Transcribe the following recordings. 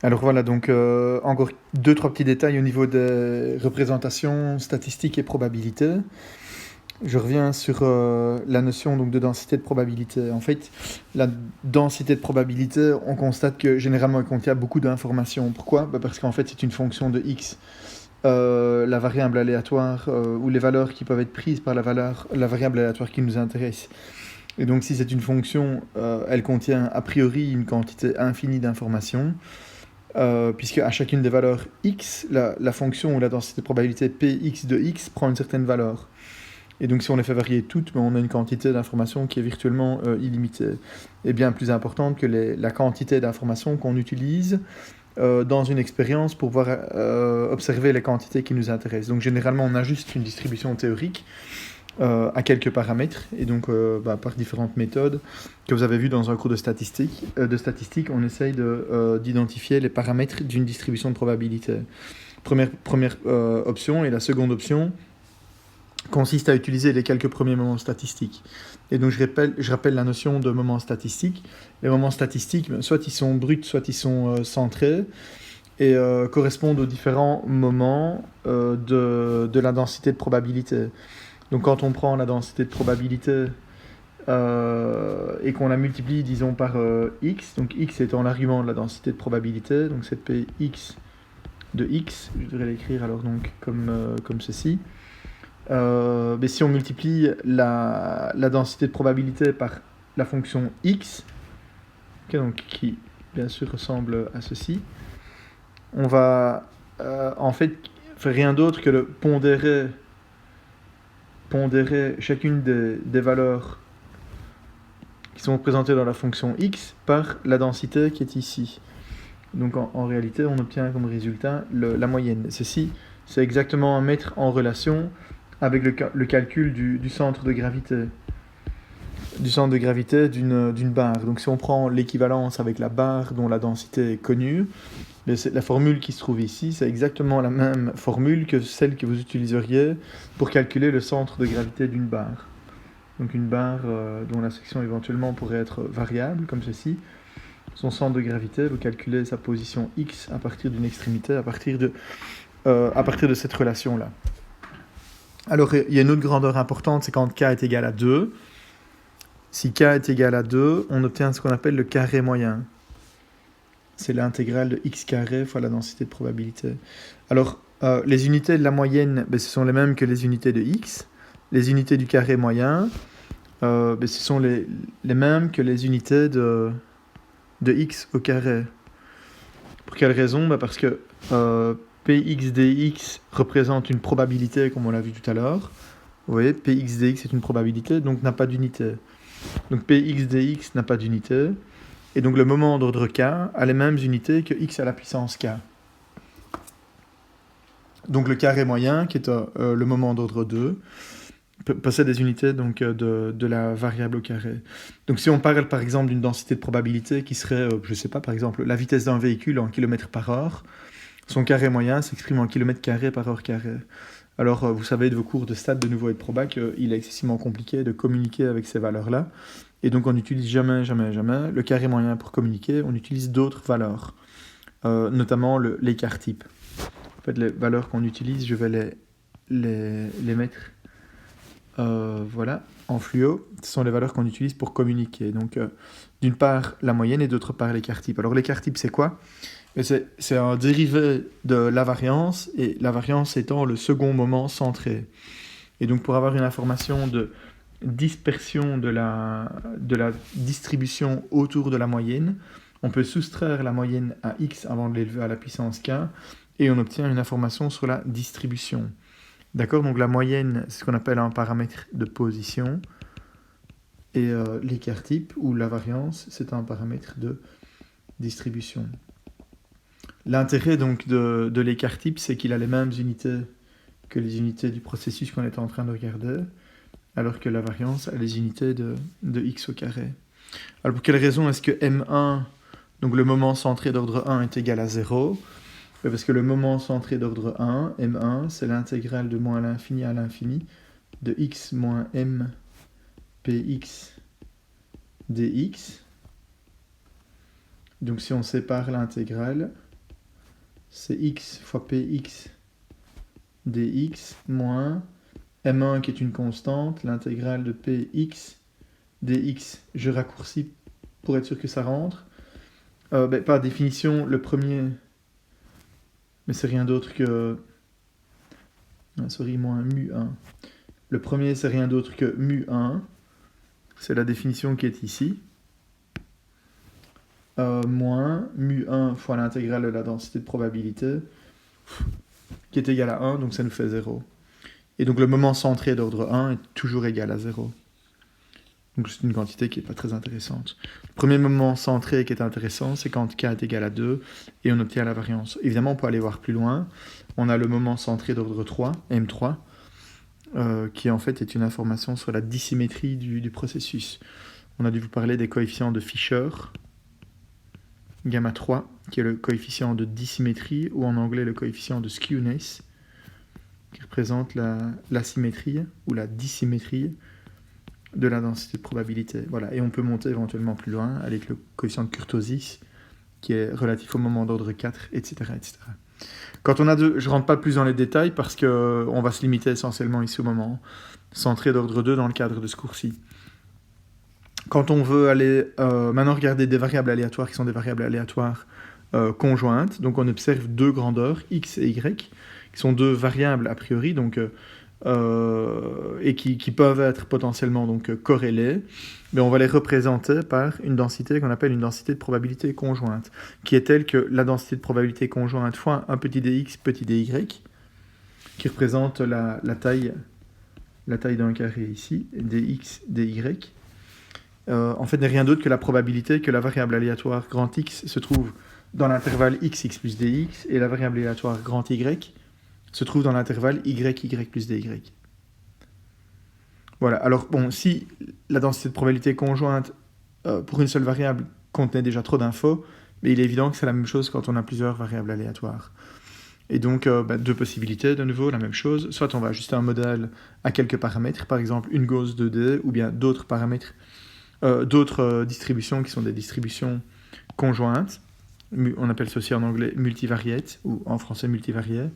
Alors voilà, donc encore deux, trois petits détails au niveau des représentations, statistiques et probabilités. Je reviens sur la notion donc, de densité de probabilité. En fait, la densité de probabilité, on constate que généralement elle contient beaucoup d'informations. Pourquoi? Parce qu'en fait, c'est une fonction de x. La variable aléatoire ou les valeurs qui peuvent être prises par la variable aléatoire qui nous intéresse. Et donc, si c'est une fonction, elle contient a priori une quantité infinie d'informations. Puisque à chacune des valeurs x, la fonction ou la densité de probabilité px de x prend une certaine valeur. Et donc si on les fait varier toutes, on a une quantité d'informations qui est virtuellement illimitée. Et bien plus importante que la quantité d'informations qu'on utilise dans une expérience pour pouvoir observer les quantités qui nous intéressent. Donc généralement on a juste une distribution théorique à quelques paramètres, et donc par différentes méthodes que vous avez vues dans un cours de statistique, on essaye d'identifier les paramètres d'une distribution de probabilité. Première option, et la seconde option consiste à utiliser les quelques premiers moments statistiques. Et donc je rappelle la notion de moment statistique. Les moments statistiques, soit ils sont bruts, soit ils sont centrés, et correspondent aux différents moments de la densité de probabilité. Donc quand on prend la densité de probabilité et qu'on la multiplie, disons, par x, donc x étant l'argument de la densité de probabilité, donc cette px de x, je devrais l'écrire alors donc comme ceci. Mais si on multiplie la densité de probabilité par la fonction x, okay, donc, qui bien sûr ressemble à ceci, on va en fait faire rien d'autre que de pondérer chacune des valeurs qui sont représentées dans la fonction x par la densité qui est ici. Donc en réalité, on obtient comme résultat la moyenne. Ceci, c'est exactement à mettre en relation avec le calcul du centre de gravité. Du centre de gravité d'une barre. Donc si on prend l'équivalence avec la barre dont la densité est connue, la formule qui se trouve ici, c'est exactement la même formule que celle que vous utiliseriez pour calculer le centre de gravité d'une barre. Donc une barre dont la section éventuellement pourrait être variable, comme ceci. Son centre de gravité, vous calculez sa position x à partir d'une extrémité, à partir de cette relation-là. Alors il y a une autre grandeur importante, c'est quand k est égal à 2. Si k est égal à 2, on obtient ce qu'on appelle le carré moyen. C'est l'intégrale de x carré fois la densité de probabilité. Alors, les unités de la moyenne, ce sont les mêmes que les unités de x. Les unités du carré moyen, ce sont les mêmes que les unités de x au carré. Pour quelle raison? Parce que px dx représente une probabilité, comme on l'a vu tout à l'heure. Vous voyez, px dx est une probabilité, donc n'a pas d'unité. Donc px dx n'a pas d'unité. Et donc le moment d'ordre k a les mêmes unités que x à la puissance k. Donc le carré moyen, qui est le moment d'ordre 2, possède des unités donc, de la variable au carré. Donc si on parle par exemple d'une densité de probabilité qui serait, je ne sais pas, par exemple la vitesse d'un véhicule en km par heure, son carré moyen s'exprime en km carré par heure carré. Alors vous savez de vos cours de stats de nouveau et de proba qu'il est excessivement compliqué de communiquer avec ces valeurs-là. Et donc on n'utilise jamais le carré moyen pour communiquer, on utilise d'autres valeurs, notamment l'écart type. En fait, les valeurs qu'on utilise, je vais les mettre voilà, en fluo. Ce sont les valeurs qu'on utilise pour communiquer. Donc d'une part la moyenne et d'autre part l'écart type. Alors l'écart type c'est quoi? C'est un dérivé de la variance, et la variance étant le second moment centré. Et donc pour avoir une information de dispersion de la distribution autour de la moyenne, on peut soustraire la moyenne à x avant de l'élever à la puissance k, et on obtient une information sur la distribution. D'accord? Donc la moyenne, c'est ce qu'on appelle un paramètre de position, et l'écart type, ou la variance, c'est un paramètre de distribution. L'intérêt donc de l'écart type, c'est qu'il a les mêmes unités que les unités du processus qu'on est en train de regarder, alors que la variance a les unités de x au carré. Alors pour quelle raison est-ce que M1, donc le moment centré d'ordre 1, est égal à 0? Parce que le moment centré d'ordre 1, M1, c'est l'intégrale de moins l'infini à l'infini de x moins m px dx. Donc si on sépare l'intégrale, c'est x fois px dx moins m1 qui est une constante, l'intégrale de px dx. Je raccourcis pour être sûr que ça rentre. Par définition, le premier, mais c'est rien d'autre que... moins mu1. Le premier, c'est rien d'autre que mu1. C'est la définition qui est ici. Moins mu1 fois l'intégrale de la densité de probabilité, qui est égale à 1, donc ça nous fait 0. Et donc le moment centré d'ordre 1 est toujours égal à 0. Donc c'est une quantité qui n'est pas très intéressante. Le premier moment centré qui est intéressant, c'est quand k est égal à 2, et on obtient la variance. Évidemment, on peut aller voir plus loin. On a le moment centré d'ordre 3, M3, qui en fait est une information sur la dissymétrie du processus. On a dû vous parler des coefficients de Fisher, gamma 3, qui est le coefficient de dissymétrie, ou en anglais le coefficient de skewness, qui représente l'asymétrie ou la dissymétrie de la densité de probabilité. Voilà. Et on peut monter éventuellement plus loin avec le coefficient de kurtosis, qui est relatif au moment d'ordre 4, etc., etc. Quand on a deux, je ne rentre pas plus dans les détails parce qu'on va se limiter essentiellement ici au moment centré d'ordre 2 dans le cadre de ce cours-ci. Quand on veut aller maintenant regarder des variables aléatoires qui sont des variables aléatoires conjointes, donc on observe deux grandeurs, x et y, qui sont deux variables a priori, donc, et qui peuvent être potentiellement donc, corrélées, mais on va les représenter par une densité qu'on appelle une densité de probabilité conjointe, qui est telle que la densité de probabilité conjointe fois un petit dx, petit dy, qui représente la taille d'un carré ici, dx, dy, en fait n'est rien d'autre que la probabilité que la variable aléatoire grand X se trouve dans l'intervalle x plus dx, et la variable aléatoire grand Y se trouve dans l'intervalle y plus dy. Voilà, alors bon, si la densité de probabilité conjointe pour une seule variable contenait déjà trop d'infos, mais il est évident que c'est la même chose quand on a plusieurs variables aléatoires. Et donc, deux possibilités, de nouveau, la même chose. Soit on va ajuster un modèle à quelques paramètres, par exemple une Gauss 2D, ou bien d'autres paramètres, d'autres distributions qui sont des distributions conjointes. On appelle ça aussi en anglais multivariate, ou en français multivariate.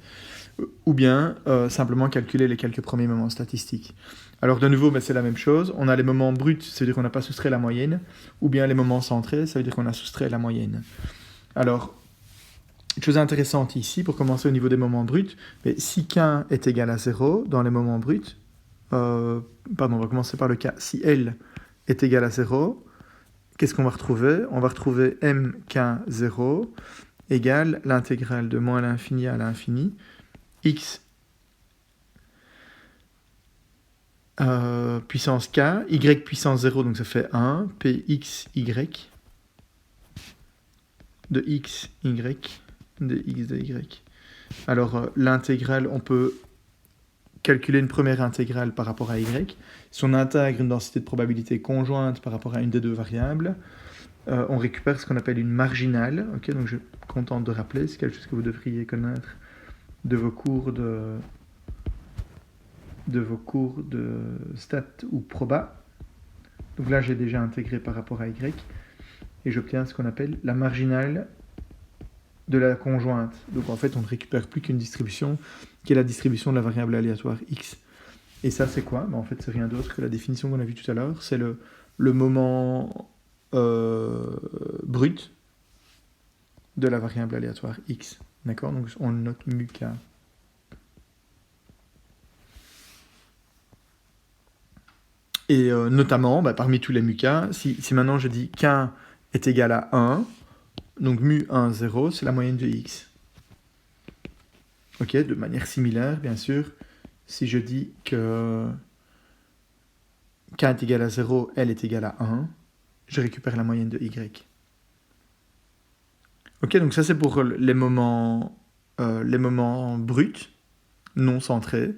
Ou bien simplement calculer les quelques premiers moments statistiques. Alors de nouveau, c'est la même chose. On a les moments bruts, ça veut dire qu'on n'a pas soustrait la moyenne, ou bien les moments centrés, ça veut dire qu'on a soustrait la moyenne. Alors, une chose intéressante ici, pour commencer au niveau des moments bruts, mais si k est égal à 0 dans les moments bruts, on va commencer par le cas, si L est égal à 0, qu'est-ce qu'on va retrouver? On va retrouver mk0 égale l'intégrale de moins l'infini à l'infini, x puissance k, y puissance 0, donc ça fait 1, pxy de x, y, de x, de y. Alors l'intégrale, on peut calculer une première intégrale par rapport à y. Si on intègre une densité de probabilité conjointe par rapport à une des deux variables, on récupère ce qu'on appelle une marginale. Okay, donc je suis content de rappeler, c'est quelque chose que vous devriez connaître de vos cours de stats ou proba. Donc là, j'ai déjà intégré par rapport à y, et j'obtiens ce qu'on appelle la marginale de la conjointe. Donc en fait, on ne récupère plus qu'une distribution, qui est la distribution de la variable aléatoire x. Et ça, c'est quoi? En fait, c'est rien d'autre que la définition qu'on a vue tout à l'heure. C'est le moment brut de la variable aléatoire x. D'accord? Donc on note mu k. Et notamment, parmi tous les mu k, si maintenant je dis k est égal à 1, donc mu 1, 0, c'est la moyenne de x. Ok, de manière similaire, bien sûr, si je dis que k est égal à 0, L est égal à 1, je récupère la moyenne de y. Ok, donc ça c'est pour les moments bruts, non centrés.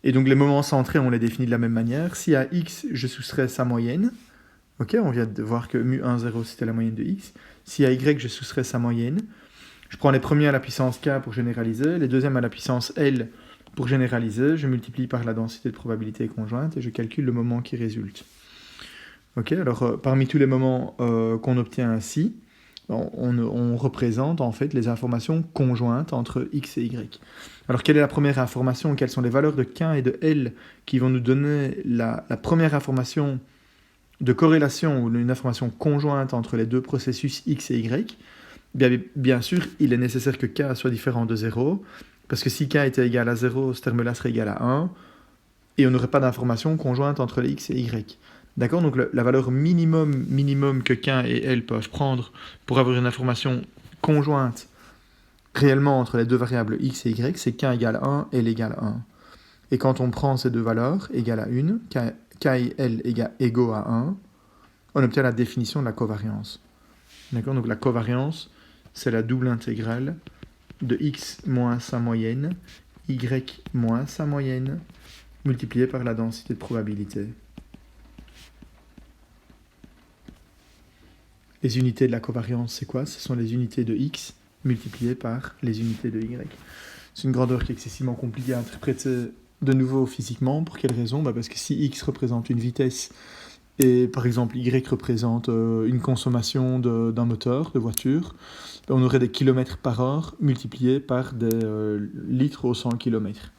Et donc les moments centrés, on les définit de la même manière. Si à x, je soustrais sa moyenne, ok, on vient de voir que mu 1, 0, c'était la moyenne de x. Si à y, je soustrais sa moyenne, je prends les premiers à la puissance k pour généraliser, les deuxièmes à la puissance L pour généraliser, je multiplie par la densité de probabilité conjointe et je calcule le moment qui résulte. Ok, alors parmi tous les moments qu'on obtient ainsi, on représente en fait les informations conjointes entre x et y. Alors quelle est la première information? Quelles sont les valeurs de K et de L qui vont nous donner la première information de corrélation ou une information conjointe entre les deux processus x et y? Bien sûr, il est nécessaire que K soit différent de 0, parce que si K était égal à 0, ce terme-là serait égal à 1, et on n'aurait pas d'information conjointe entre les x et y. D'accord? Donc la valeur minimum que K et L peuvent prendre pour avoir une information conjointe réellement entre les deux variables x et y, c'est K égale 1, L égale 1. Et quand on prend ces deux valeurs, égales à 1, K et L égaux à 1, on obtient la définition de la covariance. D'accord? Donc la covariance, c'est la double intégrale de x moins sa moyenne, y moins sa moyenne, multiplié par la densité de probabilité. Les unités de la covariance, c'est quoi? Ce sont les unités de x multipliées par les unités de y. C'est une grandeur qui est excessivement compliquée à interpréter de nouveau physiquement. Pour quelle raison? Parce que si x représente une vitesse et par exemple y représente une consommation d'un moteur de voiture, on aurait des kilomètres par heure multipliés par des litres au 100 km.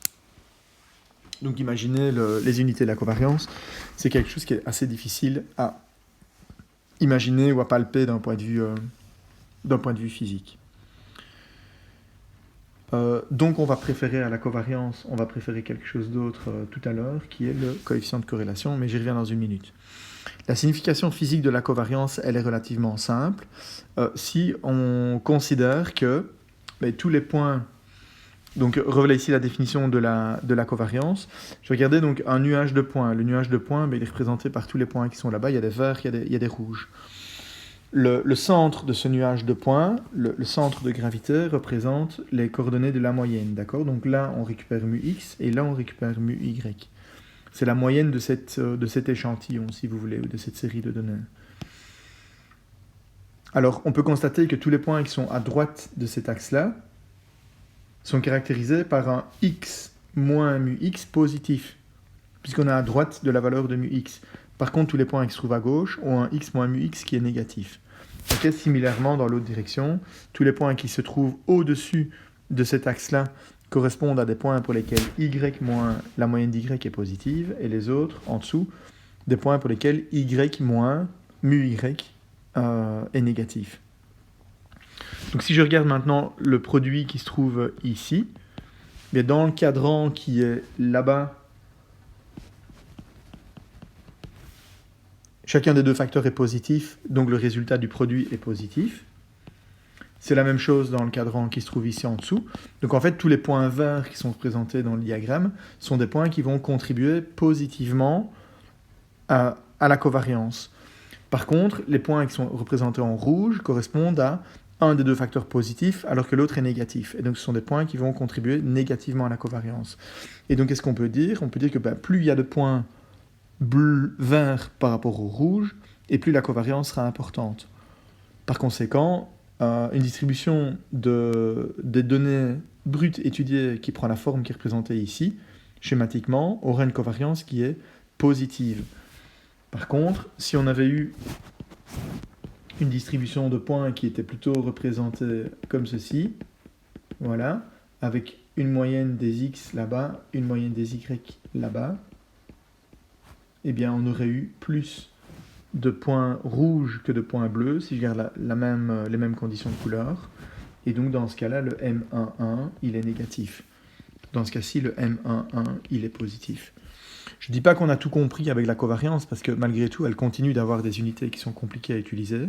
Donc imaginez les unités de la covariance, c'est quelque chose qui est assez difficile à imaginer ou à palper d'un point de vue physique. Donc on va préférer à la covariance, on va préférer quelque chose d'autre tout à l'heure, qui est le coefficient de corrélation, mais j'y reviens dans une minute. La signification physique de la covariance, elle est relativement simple. Si on considère que tous les points... Donc revoilà ici la définition de la covariance. Je vais regarder donc un nuage de points. Le nuage de points, il est représenté par tous les points qui sont là-bas. Il y a des verts, il y a des rouges. Le centre de ce nuage de points, le centre de gravité, représente les coordonnées de la moyenne. D'accord? Donc là, on récupère mu x et là, on récupère mu y. C'est la moyenne de cet échantillon, si vous voulez, ou de cette série de données. Alors, on peut constater que tous les points qui sont à droite de cet axe-là sont caractérisés par un x moins mu x positif, puisqu'on est à droite de la valeur de mu x. Par contre, tous les points qui se trouvent à gauche ont un x moins mu x qui est négatif. Okay, similairement, dans l'autre direction, tous les points qui se trouvent au-dessus de cet axe-là correspondent à des points pour lesquels y moins la moyenne d'y est positive, et les autres, en dessous, des points pour lesquels y moins mu y est négatif. Donc si je regarde maintenant le produit qui se trouve ici, bien dans le cadran qui est là-bas, chacun des deux facteurs est positif, donc le résultat du produit est positif. C'est la même chose dans le cadran qui se trouve ici en dessous. Donc en fait, tous les points verts qui sont représentés dans le diagramme sont des points qui vont contribuer positivement à la covariance. Par contre, les points qui sont représentés en rouge correspondent à un des deux facteurs positifs alors que l'autre est négatif. Et donc ce sont des points qui vont contribuer négativement à la covariance. Et donc qu'est-ce qu'on peut dire? On peut dire que plus il y a de points verts par rapport au rouge, et plus la covariance sera importante. Par conséquent, une distribution des données brutes étudiées qui prend la forme qui est représentée ici, schématiquement, aura une covariance qui est positive. Par contre, si on avait eu une distribution de points qui était plutôt représentée comme ceci, voilà, avec une moyenne des x là-bas, une moyenne des y là-bas, eh bien on aurait eu plus de points rouges que de points bleus, si je garde les mêmes conditions de couleur. Et donc dans ce cas-là, le M11, il est négatif. Dans ce cas-ci, le M11, il est positif. Je ne dis pas qu'on a tout compris avec la covariance, parce que malgré tout, elle continue d'avoir des unités qui sont compliquées à utiliser.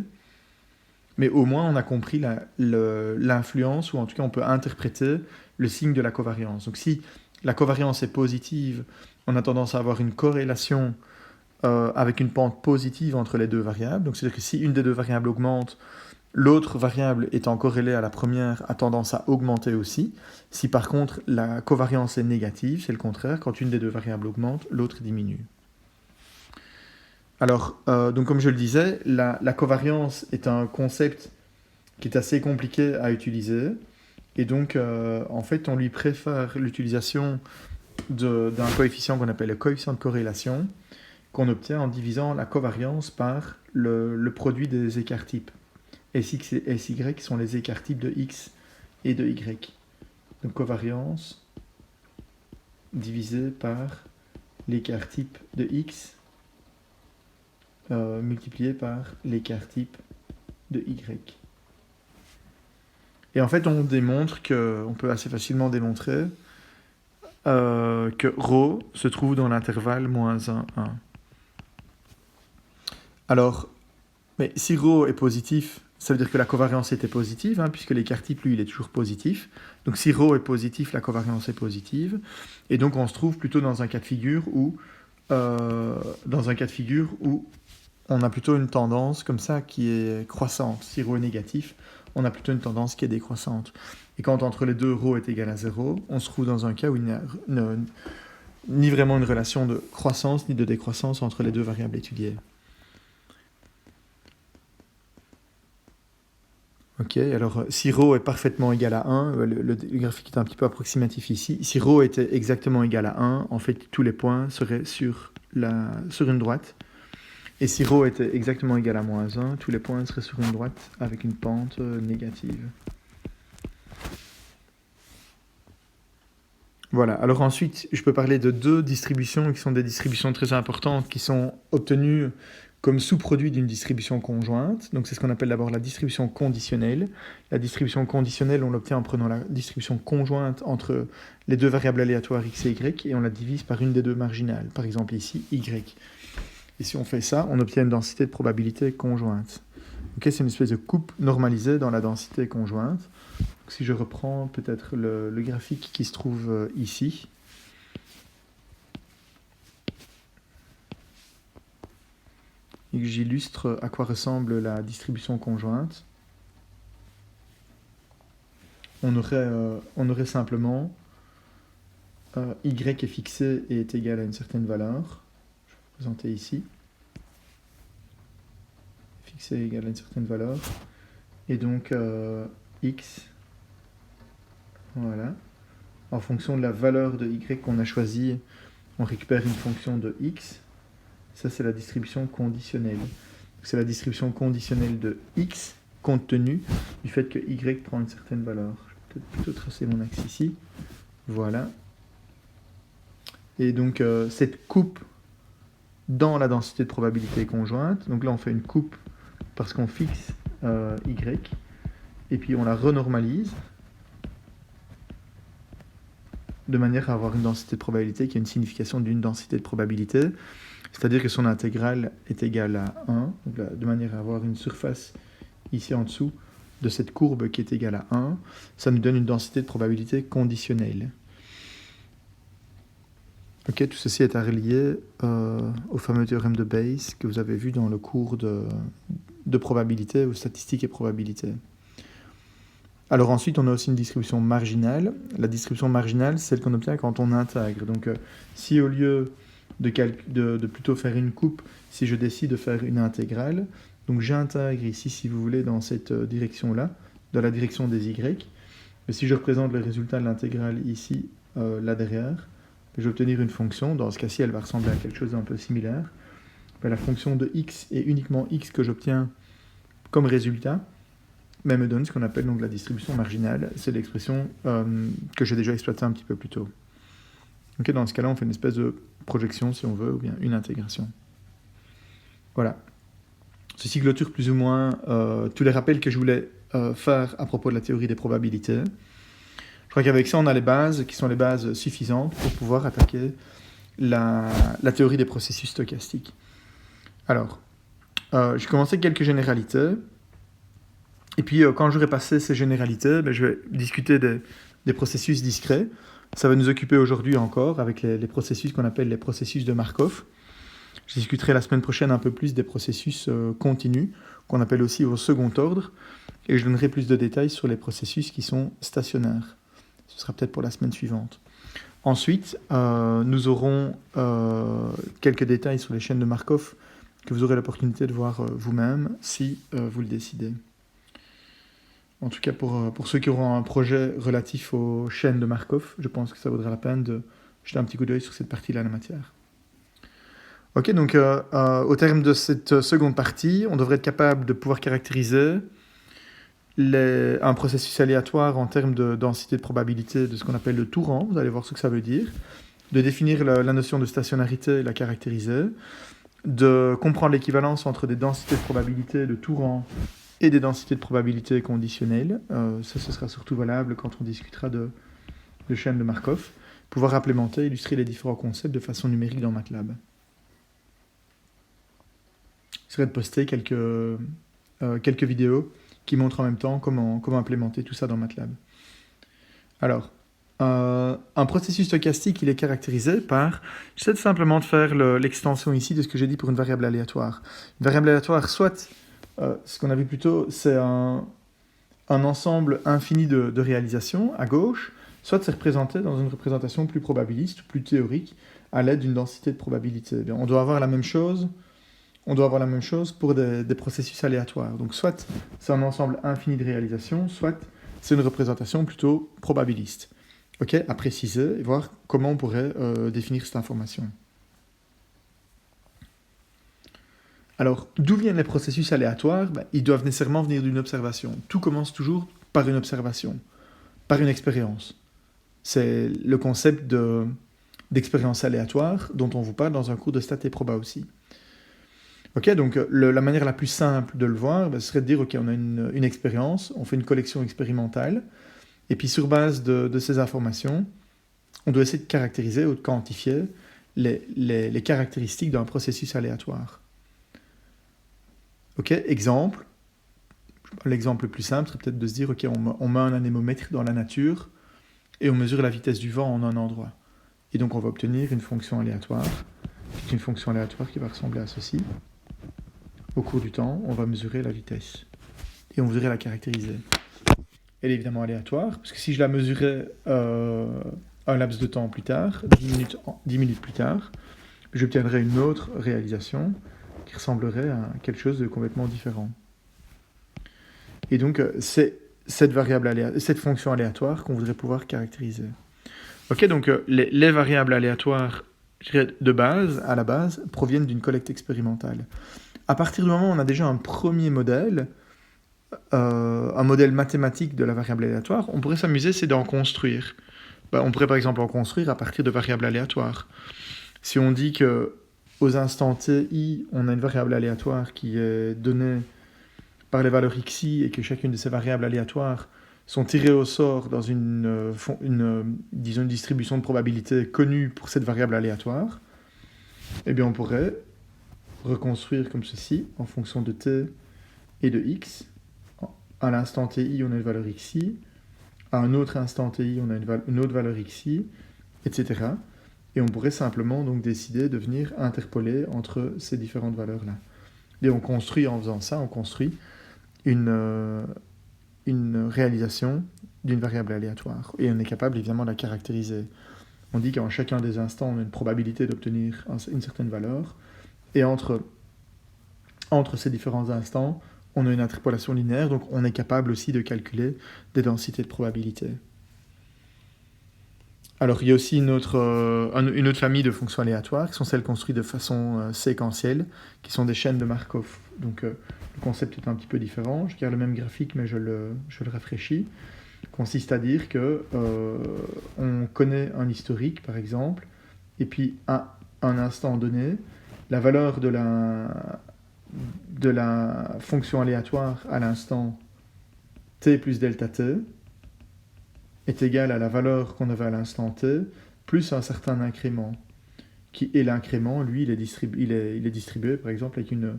Mais au moins, on a compris l'influence, ou en tout cas, on peut interpréter le signe de la covariance. Donc si la covariance est positive, on a tendance à avoir une corrélation avec une pente positive entre les deux variables. Donc c'est-à-dire que si une des deux variables augmente, l'autre variable étant corrélée à la première a tendance à augmenter aussi. Si par contre la covariance est négative, c'est le contraire. Quand une des deux variables augmente, l'autre diminue. Alors, donc comme je le disais, la covariance est un concept qui est assez compliqué à utiliser. Et donc, en fait, on lui préfère l'utilisation d'un coefficient qu'on appelle le coefficient de corrélation, qu'on obtient en divisant la covariance par le produit des écarts types. Sx et Sy sont les écarts types de x et de y. Donc covariance divisé par l'écart type de x multiplié par l'écart type de y. Et en fait, on démontre on peut assez facilement démontrer que ρ se trouve dans l'intervalle -1, 1. Alors, mais si ρ est positif, ça veut dire que la covariance était positive, puisque l'écart type, lui, il est toujours positif. Donc si ρ est positif, la covariance est positive. Et donc on se trouve plutôt dans un cas de figure où, on a plutôt une tendance comme ça qui est croissante. Si ρ est négatif, on a plutôt une tendance qui est décroissante. Et quand entre les deux, ρ est égal à 0, on se trouve dans un cas où il n'y a ni vraiment une relation de croissance ni de décroissance entre les deux variables étudiées. Ok, alors si ρ est parfaitement égal à 1, le graphique est un petit peu approximatif ici. Si ρ était exactement égal à 1, en fait tous les points seraient sur une droite. Et si ρ était exactement égal à -1, tous les points seraient sur une droite avec une pente négative. Voilà, alors ensuite, je peux parler de deux distributions qui sont des distributions très importantes, qui sont obtenues comme sous-produit d'une distribution conjointe. Donc c'est ce qu'on appelle d'abord la distribution conditionnelle. La distribution conditionnelle, on l'obtient en prenant la distribution conjointe entre les deux variables aléatoires x et y, et on la divise par une des deux marginales, par exemple ici, y. Et si on fait ça, on obtient une densité de probabilité conjointe. Okay, c'est une espèce de coupe normalisée dans la densité conjointe. Donc, si je reprends peut-être le graphique qui se trouve ici, et que j'illustre à quoi ressemble la distribution conjointe, on aurait simplement y est fixé et est égal à une certaine valeur. Je vais vous présenter ici. Fixé égale à une certaine valeur. Et donc x, voilà. En fonction de la valeur de y qu'on a choisie, on récupère une fonction de x. Ça, c'est la distribution conditionnelle. C'est la distribution conditionnelle de x compte tenu du fait que y prend une certaine valeur. Je vais peut-être plutôt tracer mon axe ici. Voilà. Et donc, cette coupe dans la densité de probabilité conjointe, donc là, on fait une coupe parce qu'on fixe y, et puis on la renormalise de manière à avoir une densité de probabilité qui a une signification d'une densité de probabilité, c'est-à-dire que son intégrale est égale à 1, donc là, de manière à avoir une surface ici en dessous de cette courbe qui est égale à 1, ça nous donne une densité de probabilité conditionnelle. Ok, tout ceci est à relier au fameux théorème de Bayes que vous avez vu dans le cours de probabilité ou statistique et probabilité. Alors ensuite, on a aussi une distribution marginale. La distribution marginale, c'est celle qu'on obtient quand on intègre. Donc si au lieu de plutôt faire une coupe, si je décide de faire une intégrale, donc j'intègre ici, si vous voulez, dans cette direction-là, dans la direction des y. Mais si je représente le résultat de l'intégrale ici, là derrière, je vais obtenir une fonction. Dans ce cas-ci, elle va ressembler à quelque chose d'un peu similaire. Mais la fonction de x et uniquement x que j'obtiens comme résultat, mais me donne ce qu'on appelle donc la distribution marginale. C'est l'expression que j'ai déjà exploitée un petit peu plus tôt. Okay, dans ce cas-là, on fait une espèce de projection, si on veut, ou bien une intégration. Voilà. Ceci clôture plus ou moins tous les rappels que je voulais faire à propos de la théorie des probabilités. Je crois qu'avec ça, on a les bases qui sont les bases suffisantes pour pouvoir attaquer la théorie des processus stochastiques. Alors, je commençais avec quelques généralités. Et puis, quand j'aurai passé ces généralités, je vais discuter des processus discrets. Ça va nous occuper aujourd'hui encore avec les processus qu'on appelle les processus de Markov. Je discuterai la semaine prochaine un peu plus des processus continus, qu'on appelle aussi au second ordre. Et je donnerai plus de détails sur les processus qui sont stationnaires. Ce sera peut-être pour la semaine suivante. Ensuite, nous aurons quelques détails sur les chaînes de Markov que vous aurez l'opportunité de voir vous-même si vous le décidez. En tout cas, pour ceux qui auront un projet relatif aux chaînes de Markov, je pense que ça vaudra la peine de jeter un petit coup d'œil sur cette partie-là de la matière. Ok, donc au terme de cette seconde partie, on devrait être capable de pouvoir caractériser un processus aléatoire en termes de densité de probabilité de ce qu'on appelle le tout rang, vous allez voir ce que ça veut dire, de définir la notion de stationnarité et la caractériser, de comprendre l'équivalence entre des densités de probabilité de tout rang et des densités de probabilité conditionnelles. Ça, ce sera surtout valable quand on discutera de chaînes de Markov. Pouvoir implémenter, illustrer les différents concepts de façon numérique dans MATLAB. J'essaierai de poster quelques vidéos qui montrent en même temps comment implémenter tout ça dans MATLAB. Alors, un processus stochastique, il est caractérisé par... J'essaie simplement de faire l'extension ici de ce que j'ai dit pour une variable aléatoire. Une variable aléatoire, soit, ce qu'on a vu plus tôt, c'est un ensemble infini de réalisations à gauche, soit c'est représenté dans une représentation plus probabiliste, plus théorique, à l'aide d'une densité de probabilité. Bien, on doit avoir la même chose pour des processus aléatoires. Donc soit c'est un ensemble infini de réalisations, soit c'est une représentation plutôt probabiliste. Ok, à préciser et voir comment on pourrait définir cette information. Alors, d'où viennent les processus aléatoires? Ils doivent nécessairement venir d'une observation. Tout commence toujours par une observation, par une expérience. C'est le concept d'expérience aléatoire dont on vous parle dans un cours de stat et proba aussi. Ok, donc la manière la plus simple de le voir, ce serait de dire, ok, on a une expérience, on fait une collection expérimentale, et puis sur base de ces informations, on doit essayer de caractériser ou de quantifier les caractéristiques d'un processus aléatoire. Ok, exemple. L'exemple le plus simple serait peut-être de se dire, ok, on met un anémomètre dans la nature et on mesure la vitesse du vent en un endroit. Et donc on va obtenir une fonction aléatoire, qui va ressembler à ceci. Au cours du temps, on va mesurer la vitesse et on voudrait la caractériser. Elle est évidemment aléatoire, parce que si je la mesurais un laps de temps plus tard, 10 minutes plus tard, j'obtiendrais une autre réalisation qui ressemblerait à quelque chose de complètement différent. Et donc, c'est cette fonction aléatoire qu'on voudrait pouvoir caractériser. Ok, donc les variables aléatoires de base, à la base, proviennent d'une collecte expérimentale. À partir du moment où on a déjà un premier modèle, un modèle mathématique de la variable aléatoire, on pourrait s'amuser, c'est d'en construire. On pourrait par exemple en construire à partir de variables aléatoires. Si on dit qu'aux instants t, i, on a une variable aléatoire qui est donnée par les valeurs xi et que chacune de ces variables aléatoires sont tirées au sort dans une distribution de probabilité connue pour cette variable aléatoire, eh bien on pourrait reconstruire comme ceci, en fonction de t et de x. À l'instant ti, on a une valeur xi. À un autre instant ti, on a une autre valeur xi, etc. Et on pourrait simplement donc décider de venir interpoler entre ces différentes valeurs-là. Et on construit, en faisant ça, une réalisation d'une variable aléatoire. Et on est capable évidemment de la caractériser. On dit qu'en chacun des instants, on a une probabilité d'obtenir une certaine valeur. Et entre ces différents instants, on a une interpolation linéaire, donc on est capable aussi de calculer des densités de probabilité. Alors il y a aussi une autre famille de fonctions aléatoires, qui sont celles construites de façon séquentielle, qui sont des chaînes de Markov. Donc le concept est un petit peu différent. Je garde le même graphique, mais je le rafraîchis. Consiste à dire que on connaît un historique, par exemple, et puis à un instant donné, la valeur de la fonction aléatoire à l'instant t plus delta t est égale à la valeur qu'on avait à l'instant t plus un certain incrément. Et l'incrément, lui, il est distribué, par exemple, avec une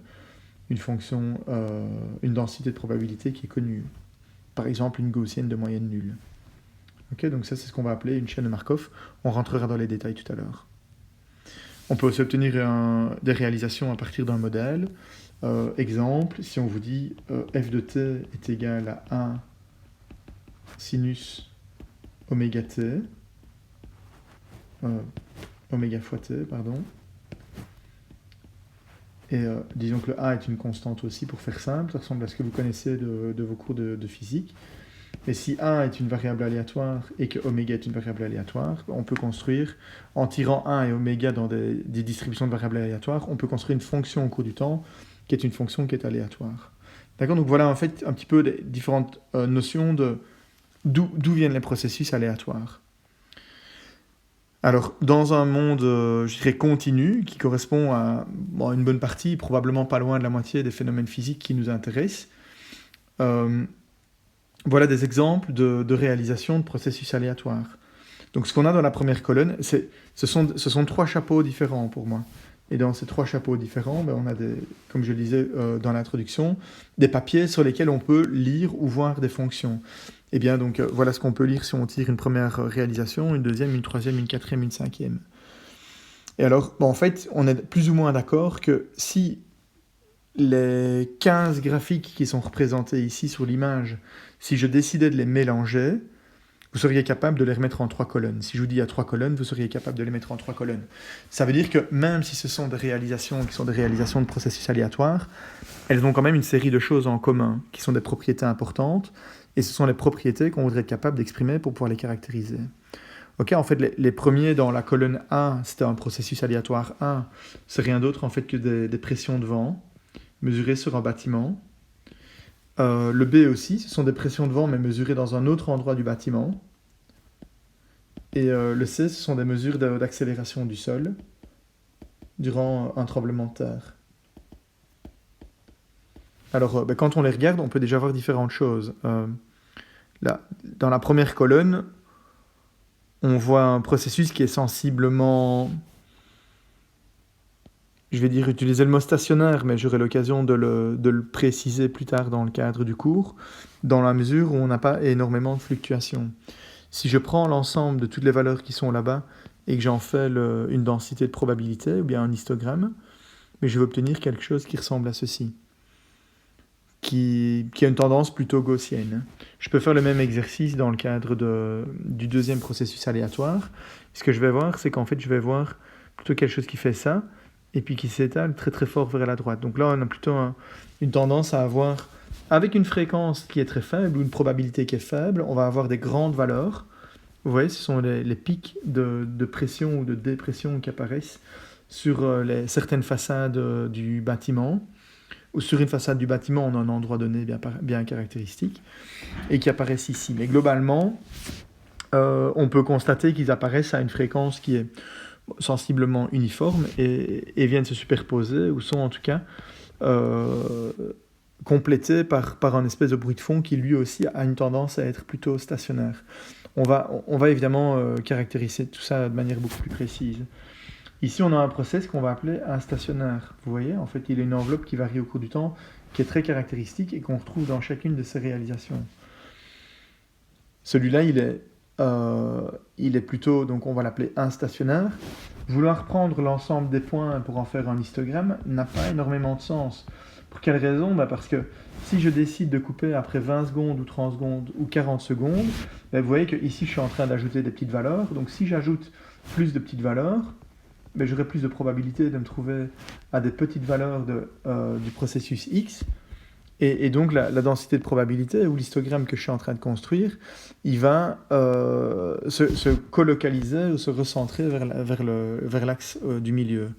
fonction, une densité de probabilité qui est connue. Par exemple, une gaussienne de moyenne nulle. Ok, donc ça, c'est ce qu'on va appeler une chaîne de Markov. On rentrera dans les détails tout à l'heure. On peut aussi obtenir des réalisations à partir d'un modèle. Exemple, si on vous dit f de t est égal à 1 sinus oméga t, oméga fois t, pardon. Et disons que le a est une constante aussi, pour faire simple, ça ressemble à ce que vous connaissez de vos cours de physique. Mais si a est une variable aléatoire et que oméga est une variable aléatoire, on peut construire, en tirant 1 et oméga dans des distributions de variables aléatoires, on peut construire une fonction au cours du temps qui est une fonction qui est aléatoire. D'accord? Donc voilà en fait un petit peu les différentes notions de d'où viennent les processus aléatoires. Alors, dans un monde, je dirais, continu, qui correspond à une bonne partie, probablement pas loin de la moitié des phénomènes physiques qui nous intéressent, euh, voilà des exemples de réalisation de processus aléatoires. Donc, ce qu'on a dans la première colonne, ce sont trois chapeaux différents pour moi. Et dans ces trois chapeaux différents, ben, on a, comme je le disais dans l'introduction, des papiers sur lesquels on peut lire ou voir des fonctions. Eh bien, donc, voilà ce qu'on peut lire si on tire une première réalisation, une deuxième, une troisième, une quatrième, une cinquième. Et alors, en fait, on est plus ou moins d'accord que si les 15 graphiques qui sont représentés ici sur l'image, si je décidais de les mélanger, vous seriez capable de les remettre en 3 colonnes. Si je vous dis à 3 colonnes, vous seriez capable de les mettre en 3 colonnes. Ça veut dire que même si ce sont des réalisations qui sont des réalisations de processus aléatoires, elles ont quand même une série de choses en commun, qui sont des propriétés importantes, et ce sont les propriétés qu'on voudrait être capable d'exprimer pour pouvoir les caractériser. Ok, en fait, les premiers dans la colonne A, c'était un processus aléatoire A, c'est rien d'autre en fait que des pressions de vent mesurées sur un bâtiment. Le B aussi, ce sont des pressions de vent mais mesurées dans un autre endroit du bâtiment. Et le C, ce sont des mesures d'accélération du sol durant un tremblement de terre. Alors, quand on les regarde, on peut déjà voir différentes choses. Là, dans la première colonne, on voit un processus qui est sensiblement, je vais dire utiliser le mot stationnaire, mais j'aurai l'occasion de le préciser plus tard dans le cadre du cours, dans la mesure où on n'a pas énormément de fluctuations. Si je prends l'ensemble de toutes les valeurs qui sont là-bas et que j'en fais une densité de probabilité, ou bien un histogramme, mais je vais obtenir quelque chose qui ressemble à ceci, qui a une tendance plutôt gaussienne. Je peux faire le même exercice dans le cadre du deuxième processus aléatoire. Ce que je vais voir, c'est qu'en fait, je vais voir plutôt quelque chose qui fait ça, et puis qui s'étale très très fort vers la droite. Donc là, on a plutôt une tendance à avoir, avec une fréquence qui est très faible, ou une probabilité qui est faible, on va avoir des grandes valeurs. Vous voyez, ce sont les pics de pression ou de dépression qui apparaissent sur certaines façades du bâtiment, ou sur une façade du bâtiment en un endroit donné bien caractéristique, et qui apparaissent ici. Mais globalement, on peut constater qu'ils apparaissent à une fréquence qui est sensiblement uniforme et viennent se superposer, ou sont en tout cas complétés par un espèce de bruit de fond qui lui aussi a une tendance à être plutôt stationnaire. On va évidemment caractériser tout ça de manière beaucoup plus précise. Ici, on a un process qu'on va appeler un stationnaire. Vous voyez, en fait, il a une enveloppe qui varie au cours du temps, qui est très caractéristique et qu'on retrouve dans chacune de ses réalisations. Celui-là, il est plutôt, donc on va l'appeler un stationnaire. Vouloir prendre l'ensemble des points pour en faire un histogramme n'a pas énormément de sens. Pour quelle raison ? Parce que si je décide de couper après 20 secondes ou 30 secondes ou 40 secondes, vous voyez qu'ici je suis en train d'ajouter des petites valeurs. Donc si j'ajoute plus de petites valeurs, j'aurai plus de probabilité de me trouver à des petites valeurs du processus X. Et donc la densité de probabilité, ou l'histogramme que je suis en train de construire, il va se colocaliser ou se recentrer vers l'axe du milieu.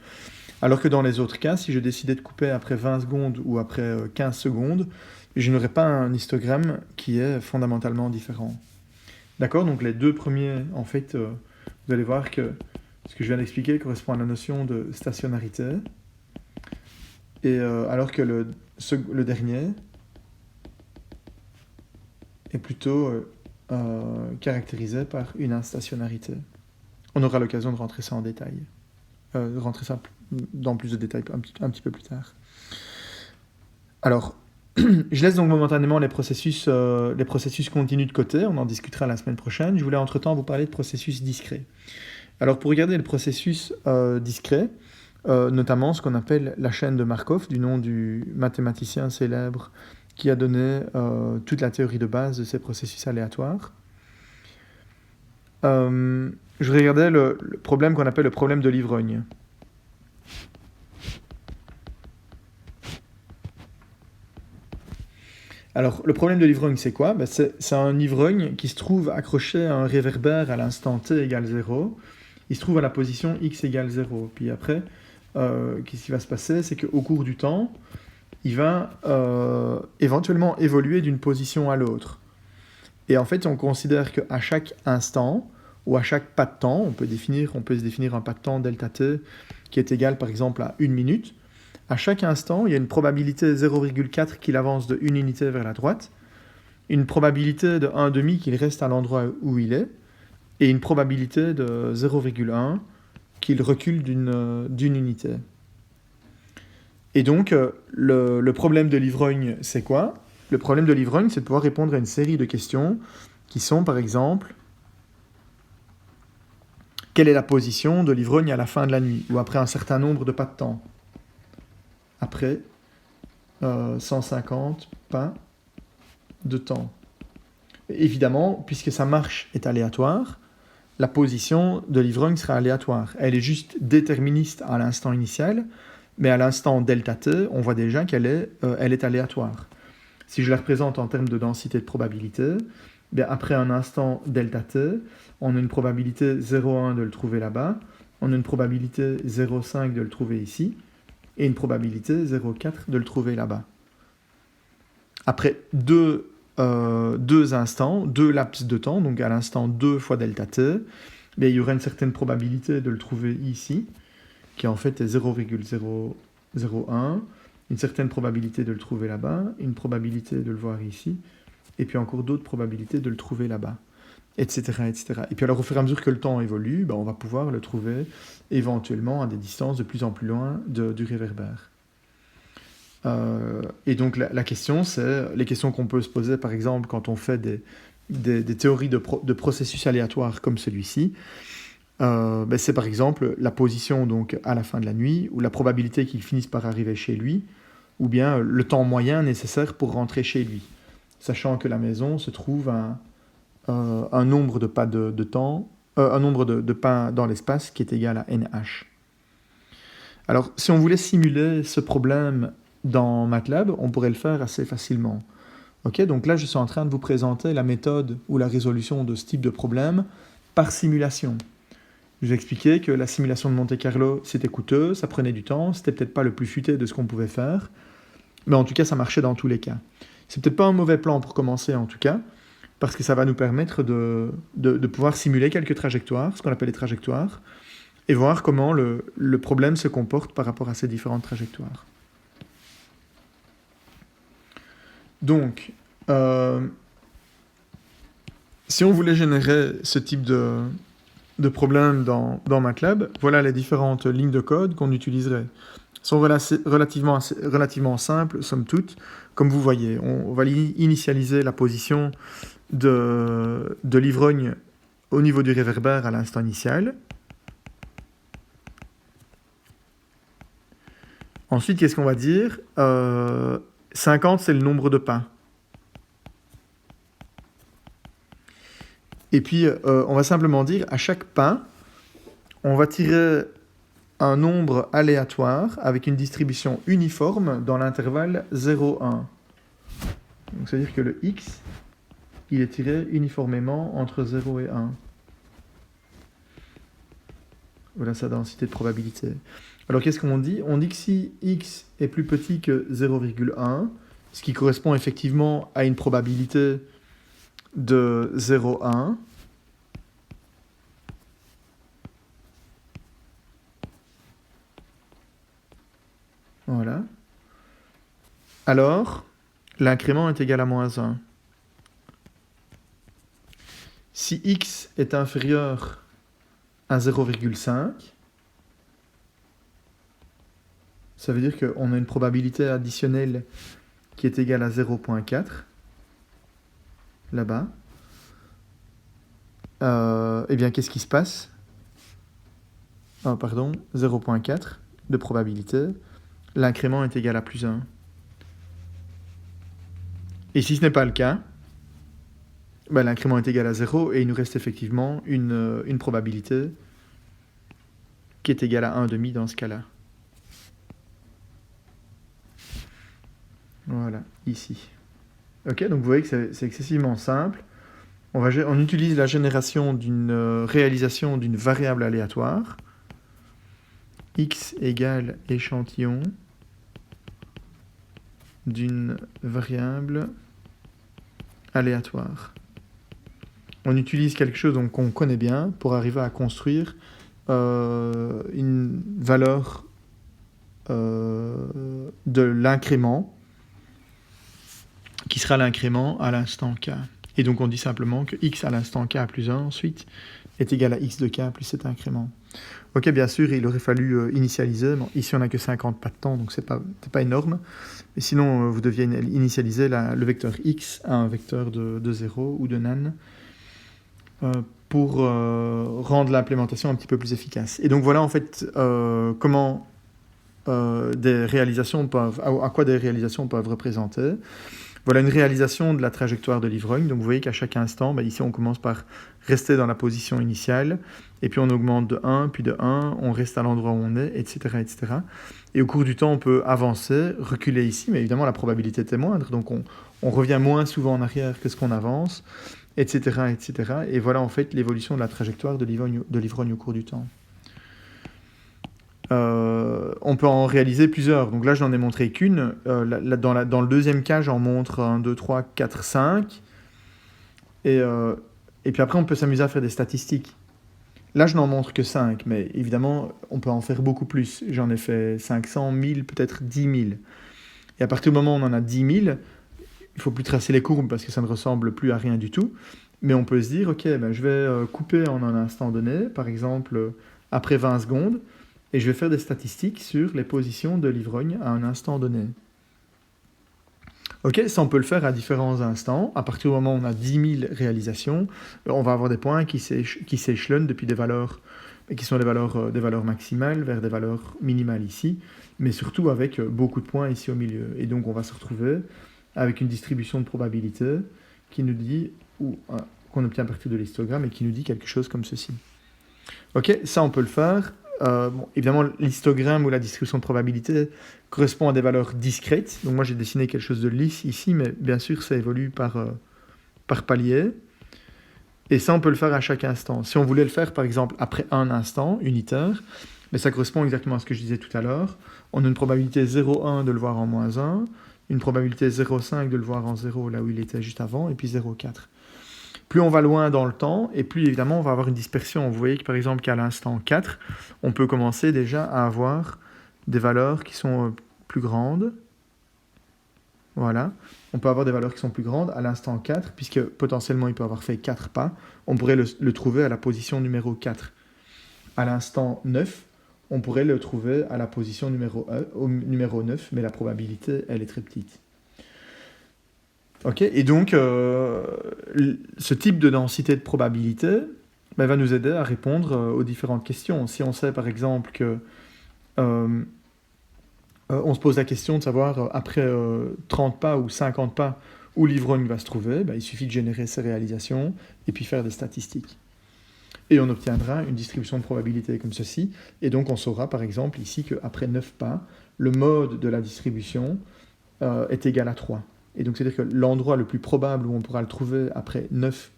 Alors que dans les autres cas, si je décidais de couper après 20 secondes ou après 15 secondes, je n'aurai pas un histogramme qui est fondamentalement différent. D'accord ? Donc les deux premiers, en fait, vous allez voir que ce que je viens d'expliquer correspond à la notion de stationnarité. Et alors que le dernier est plutôt caractérisé par une instationnarité. On aura l'occasion de rentrer ça en détail. De rentrer ça dans plus de détails un petit peu plus tard. Alors, je laisse donc momentanément les processus continus de côté, on en discutera la semaine prochaine. Je voulais entre-temps vous parler de processus discrets. Alors pour regarder le processus discret, notamment ce qu'on appelle la chaîne de Markov, du nom du mathématicien célèbre qui a donné toute la théorie de base de ces processus aléatoires. Je regardais le problème qu'on appelle le problème de l'ivrogne. Alors, le problème de l'ivrogne, c'est quoi ? C'est un ivrogne qui se trouve accroché à un réverbère à l'instant t égale 0. Il se trouve à la position x égale 0. Puis après, qu'est-ce qui va se passer ? C'est qu'au cours du temps, il va éventuellement évoluer d'une position à l'autre. Et en fait, on considère qu'à chaque instant, ou à chaque pas de temps, on peut se définir un pas de temps delta t qui est égal par exemple à 1 minute. À chaque instant, il y a une probabilité 0,4 qu'il avance de 1 unité vers la droite, une probabilité de 1,5 qu'il reste à l'endroit où il est, et une probabilité de 0,1 qu'il recule d'une unité. Et donc, le problème de l'ivrogne, c'est quoi? Le problème de l'ivrogne, c'est de pouvoir répondre à une série de questions qui sont, par exemple, quelle est la position de l'ivrogne à la fin de la nuit, ou après un certain nombre de pas de temps? Après 150 pas de temps. Et évidemment, puisque sa marche est aléatoire, la position de l'ivrogne sera aléatoire. Elle est juste déterministe à l'instant initial, mais à l'instant delta t, on voit déjà qu'elle est aléatoire. Si je la représente en termes de densité de probabilité, bien après un instant delta t, on a une probabilité 0,1 de le trouver là-bas, on a une probabilité 0,5 de le trouver ici, et une probabilité 0,4 de le trouver là-bas. Après deux instants, deux laps de temps, donc à l'instant 2 fois delta t, bien, il y aura une certaine probabilité de le trouver ici, qui en fait est 0,001, une certaine probabilité de le trouver là-bas, une probabilité de le voir ici, et puis encore d'autres probabilités de le trouver là-bas, etc., etc. Et puis alors au fur et à mesure que le temps évolue, ben, on va pouvoir le trouver éventuellement à des distances de plus en plus loin du réverbère. Et donc la question, c'est les questions qu'on peut se poser par exemple quand on fait des théories de processus aléatoires comme celui-ci. Ben c'est par exemple la position donc à la fin de la nuit, ou la probabilité qu'il finisse par arriver chez lui, ou bien le temps moyen nécessaire pour rentrer chez lui, sachant que la maison se trouve à un nombre de pas de temps, un nombre de pas dans l'espace qui est égal à nh. Alors si on voulait simuler ce problème dans MATLAB, on pourrait le faire assez facilement. Ok, donc là je suis en train de vous présenter la méthode ou la résolution de ce type de problème par simulation. Je vous ai expliqué que la simulation de Monte-Carlo, c'était coûteux, ça prenait du temps, c'était peut-être pas le plus futé de ce qu'on pouvait faire, mais en tout cas, ça marchait dans tous les cas. C'est peut-être pas un mauvais plan pour commencer, en tout cas, parce que ça va nous permettre de pouvoir simuler quelques trajectoires, ce qu'on appelle les trajectoires, et voir comment le problème se comporte par rapport à ces différentes trajectoires. Donc, si on voulait générer ce type de problème dans MATLAB, voilà les différentes lignes de code qu'on utiliserait. Elles sont relativement simples, somme toute. Comme vous voyez, on va initialiser la position de l'ivrogne au niveau du réverbère à l'instant initial. Ensuite, qu'est-ce qu'on va dire 50, c'est le nombre de pas. Et puis, on va simplement dire, à chaque pas, on va tirer un nombre aléatoire avec une distribution uniforme dans l'intervalle 0,1. Donc, c'est-à-dire que le x, il est tiré uniformément entre 0 et 1. Voilà sa densité de probabilité. Alors, qu'est-ce qu'on dit? On dit que si x est plus petit que 0,1, ce qui correspond effectivement à une probabilité de 0,1, voilà, alors l'incrément est égal à moins 1. Si x est inférieur à 0,5, ça veut dire qu'on a une probabilité additionnelle qui est égale à 0,4, là-bas. Eh bien, qu'est-ce qui se passe? 0,4 de probabilité. L'incrément est égal à plus 1. Et si ce n'est pas le cas, ben, l'incrément est égal à 0 et il nous reste effectivement une probabilité qui est égale à 1,5 dans ce cas-là. Voilà, ici. Ok, donc vous voyez que c'est excessivement simple. On utilise la génération d'une réalisation d'une variable aléatoire. X égale échantillon d'une variable aléatoire. On utilise quelque chose qu'on connaît bien pour arriver à construire une valeur de l'incrément qui sera l'incrément à l'instant k. Et donc on dit simplement que x à l'instant k plus 1 ensuite est égal à x de k plus cet incrément. Ok, bien sûr, il aurait fallu initialiser. Bon, ici, on n'a que 50 pas de temps, donc c'est pas énorme. Mais sinon, vous deviez initialiser le vecteur x à un vecteur de 0 ou de nan pour rendre l'implémentation un petit peu plus efficace. Et donc voilà, en fait, comment des réalisations à quoi des réalisations peuvent représenter. Voilà une réalisation de la trajectoire de l'ivrogne. Donc vous voyez qu'à chaque instant, ici on commence par rester dans la position initiale, et puis on augmente de 1, puis de 1, on reste à l'endroit où on est, etc., etc. Et au cours du temps, on peut avancer, reculer ici, mais évidemment la probabilité est moindre, donc on revient moins souvent en arrière que ce qu'on avance, etc., etc. Et voilà en fait l'évolution de la trajectoire de l'ivrogne au cours du temps. On peut en réaliser plusieurs. Donc là, je n'en ai montré qu'une. Dans le deuxième cas, j'en montre 1, 2, 3, 4, 5. Et puis après, on peut s'amuser à faire des statistiques. Là, je n'en montre que 5, mais évidemment, on peut en faire beaucoup plus. J'en ai fait 500, 1000, peut-être 10 000. Et à partir du moment où on en a 10 000, il ne faut plus tracer les courbes parce que ça ne ressemble plus à rien du tout. Mais on peut se dire, ok, je vais couper en un instant donné, par exemple, après 20 secondes, et je vais faire des statistiques sur les positions de l'ivrogne à un instant donné. Ok, ça on peut le faire à différents instants. À partir du moment où on a 10 000 réalisations, on va avoir des points qui s'échelonnent depuis des valeurs qui sont des valeurs maximales vers des valeurs minimales ici, mais surtout avec beaucoup de points ici au milieu. Et donc on va se retrouver avec une distribution de probabilité qui nous dit, qu'on obtient à partir de l'histogramme et qui nous dit quelque chose comme ceci. Ok, ça on peut le faire. Évidemment, l'histogramme ou la distribution de probabilité correspond à des valeurs discrètes. Donc moi, j'ai dessiné quelque chose de lisse ici, mais bien sûr, ça évolue par palier. Et ça, on peut le faire à chaque instant. Si on voulait le faire, par exemple, après un instant unitaire, mais ça correspond exactement à ce que je disais tout à l'heure. On a une probabilité 0,1 de le voir en moins 1, une probabilité 0,5 de le voir en 0, là où il était juste avant, et puis 0,4. Plus on va loin dans le temps, et plus évidemment on va avoir une dispersion. Vous voyez que par exemple qu'à l'instant 4, on peut commencer déjà à avoir des valeurs qui sont plus grandes. Voilà, on peut avoir des valeurs qui sont plus grandes à l'instant 4, puisque potentiellement il peut avoir fait 4 pas. On pourrait le trouver à la position numéro 4. À l'instant 9, on pourrait le trouver à la position numéro 9, mais la probabilité, elle est très petite. Ok, et donc, ce type de densité de probabilité va nous aider à répondre aux différentes questions. Si on sait, par exemple, que on se pose la question de savoir, après 30 pas ou 50 pas, où l'ivrogne va se trouver, il suffit de générer ces réalisations et puis faire des statistiques. Et on obtiendra une distribution de probabilité comme ceci. Et donc, on saura, par exemple, ici, qu'après 9 pas, le mode de la distribution est égal à 3. Et donc, c'est-à-dire que l'endroit le plus probable où on pourra le trouver après 9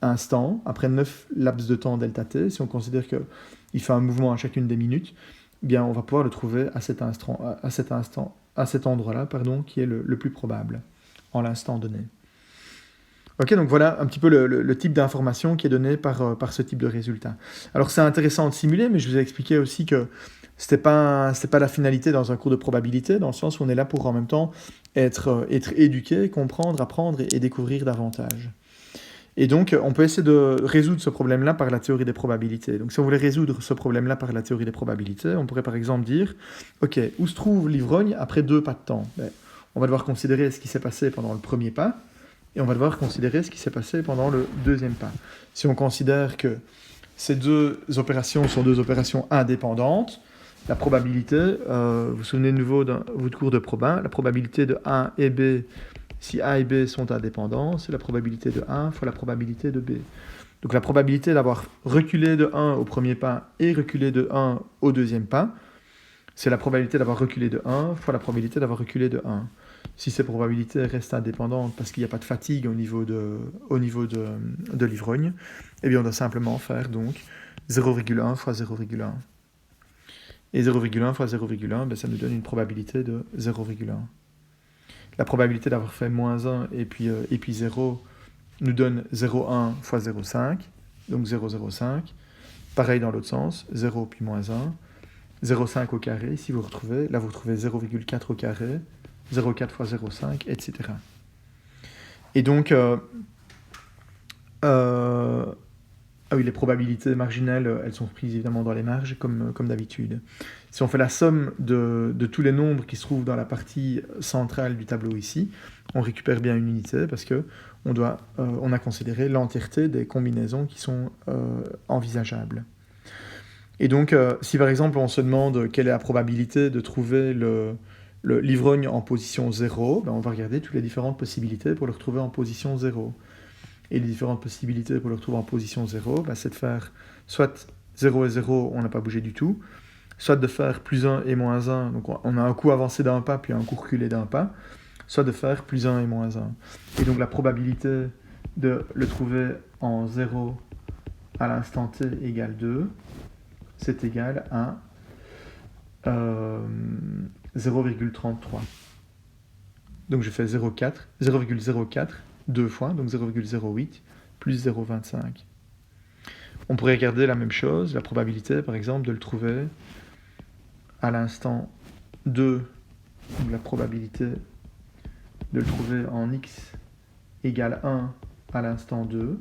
instants, après 9 laps de temps delta t, si on considère qu'il fait un mouvement à chacune des minutes, eh bien, on va pouvoir le trouver à cet endroit-là, qui est le plus probable en l'instant donné. Ok, donc voilà un petit peu le type d'information qui est donné par ce type de résultat. Alors, c'est intéressant de simuler, mais je vous ai expliqué aussi que c'était pas la finalité dans un cours de probabilité, dans le sens où on est là pour en même temps être éduqué, comprendre, apprendre et découvrir davantage. Et donc, on peut essayer de résoudre ce problème-là par la théorie des probabilités. Donc, si on voulait résoudre ce problème-là par la théorie des probabilités, on pourrait par exemple dire, ok, où se trouve l'ivrogne après 2 pas de temps ? On va devoir considérer ce qui s'est passé pendant le premier pas, et on va devoir considérer ce qui s'est passé pendant le deuxième pas. Si on considère que ces deux opérations sont deux opérations indépendantes, la probabilité, vous vous souvenez de nouveau de votre cours de proba, la probabilité de A et B, si A et B sont indépendants, c'est la probabilité de A fois la probabilité de B. Donc la probabilité d'avoir reculé de 1 au premier pas et reculé de 1 au deuxième pas, c'est la probabilité d'avoir reculé de 1 fois la probabilité d'avoir reculé de 1. Si ces probabilités restent indépendantes parce qu'il n'y a pas de fatigue au niveau de l'ivrogne, eh bien on doit simplement faire donc 0,1 fois 0,1. Et 0,1 fois 0,1, ça nous donne une probabilité de 0,1. la probabilité d'avoir fait moins 1 et puis 0 nous donne 0,1 fois 0,5, donc 0,05. Pareil dans l'autre sens, 0 puis moins 1. 0,5 au carré, ici vous retrouvez, là vous retrouvez 0,4 au carré, 0,4 fois 0,5, etc. Et donc, ah oui, les probabilités marginales, elles sont prises évidemment dans les marges, comme d'habitude. Si on fait la somme de tous les nombres qui se trouvent dans la partie centrale du tableau ici, on récupère bien une unité parce que on a considéré l'entièreté des combinaisons qui sont envisageables. Et donc, si par exemple on se demande quelle est la probabilité de trouver l'ivrogne en position 0, ben on va regarder toutes les différentes possibilités pour le retrouver en position 0. Et les différentes possibilités pour le retrouver en position 0, ben c'est de faire soit 0 et 0, on n'a pas bougé du tout, soit de faire plus 1 et moins 1, donc on a un coup avancé d'un pas puis un coup reculé d'un pas, soit de faire plus 1 et moins 1. Et donc la probabilité de le trouver en 0 à l'instant t égale 2, c'est égal à 0,33. Donc je fais 0,04 deux fois, donc 0,08 plus 0,25. On pourrait regarder la même chose, la probabilité par exemple de le trouver à l'instant 2, donc la probabilité de le trouver en x égale 1 à l'instant 2.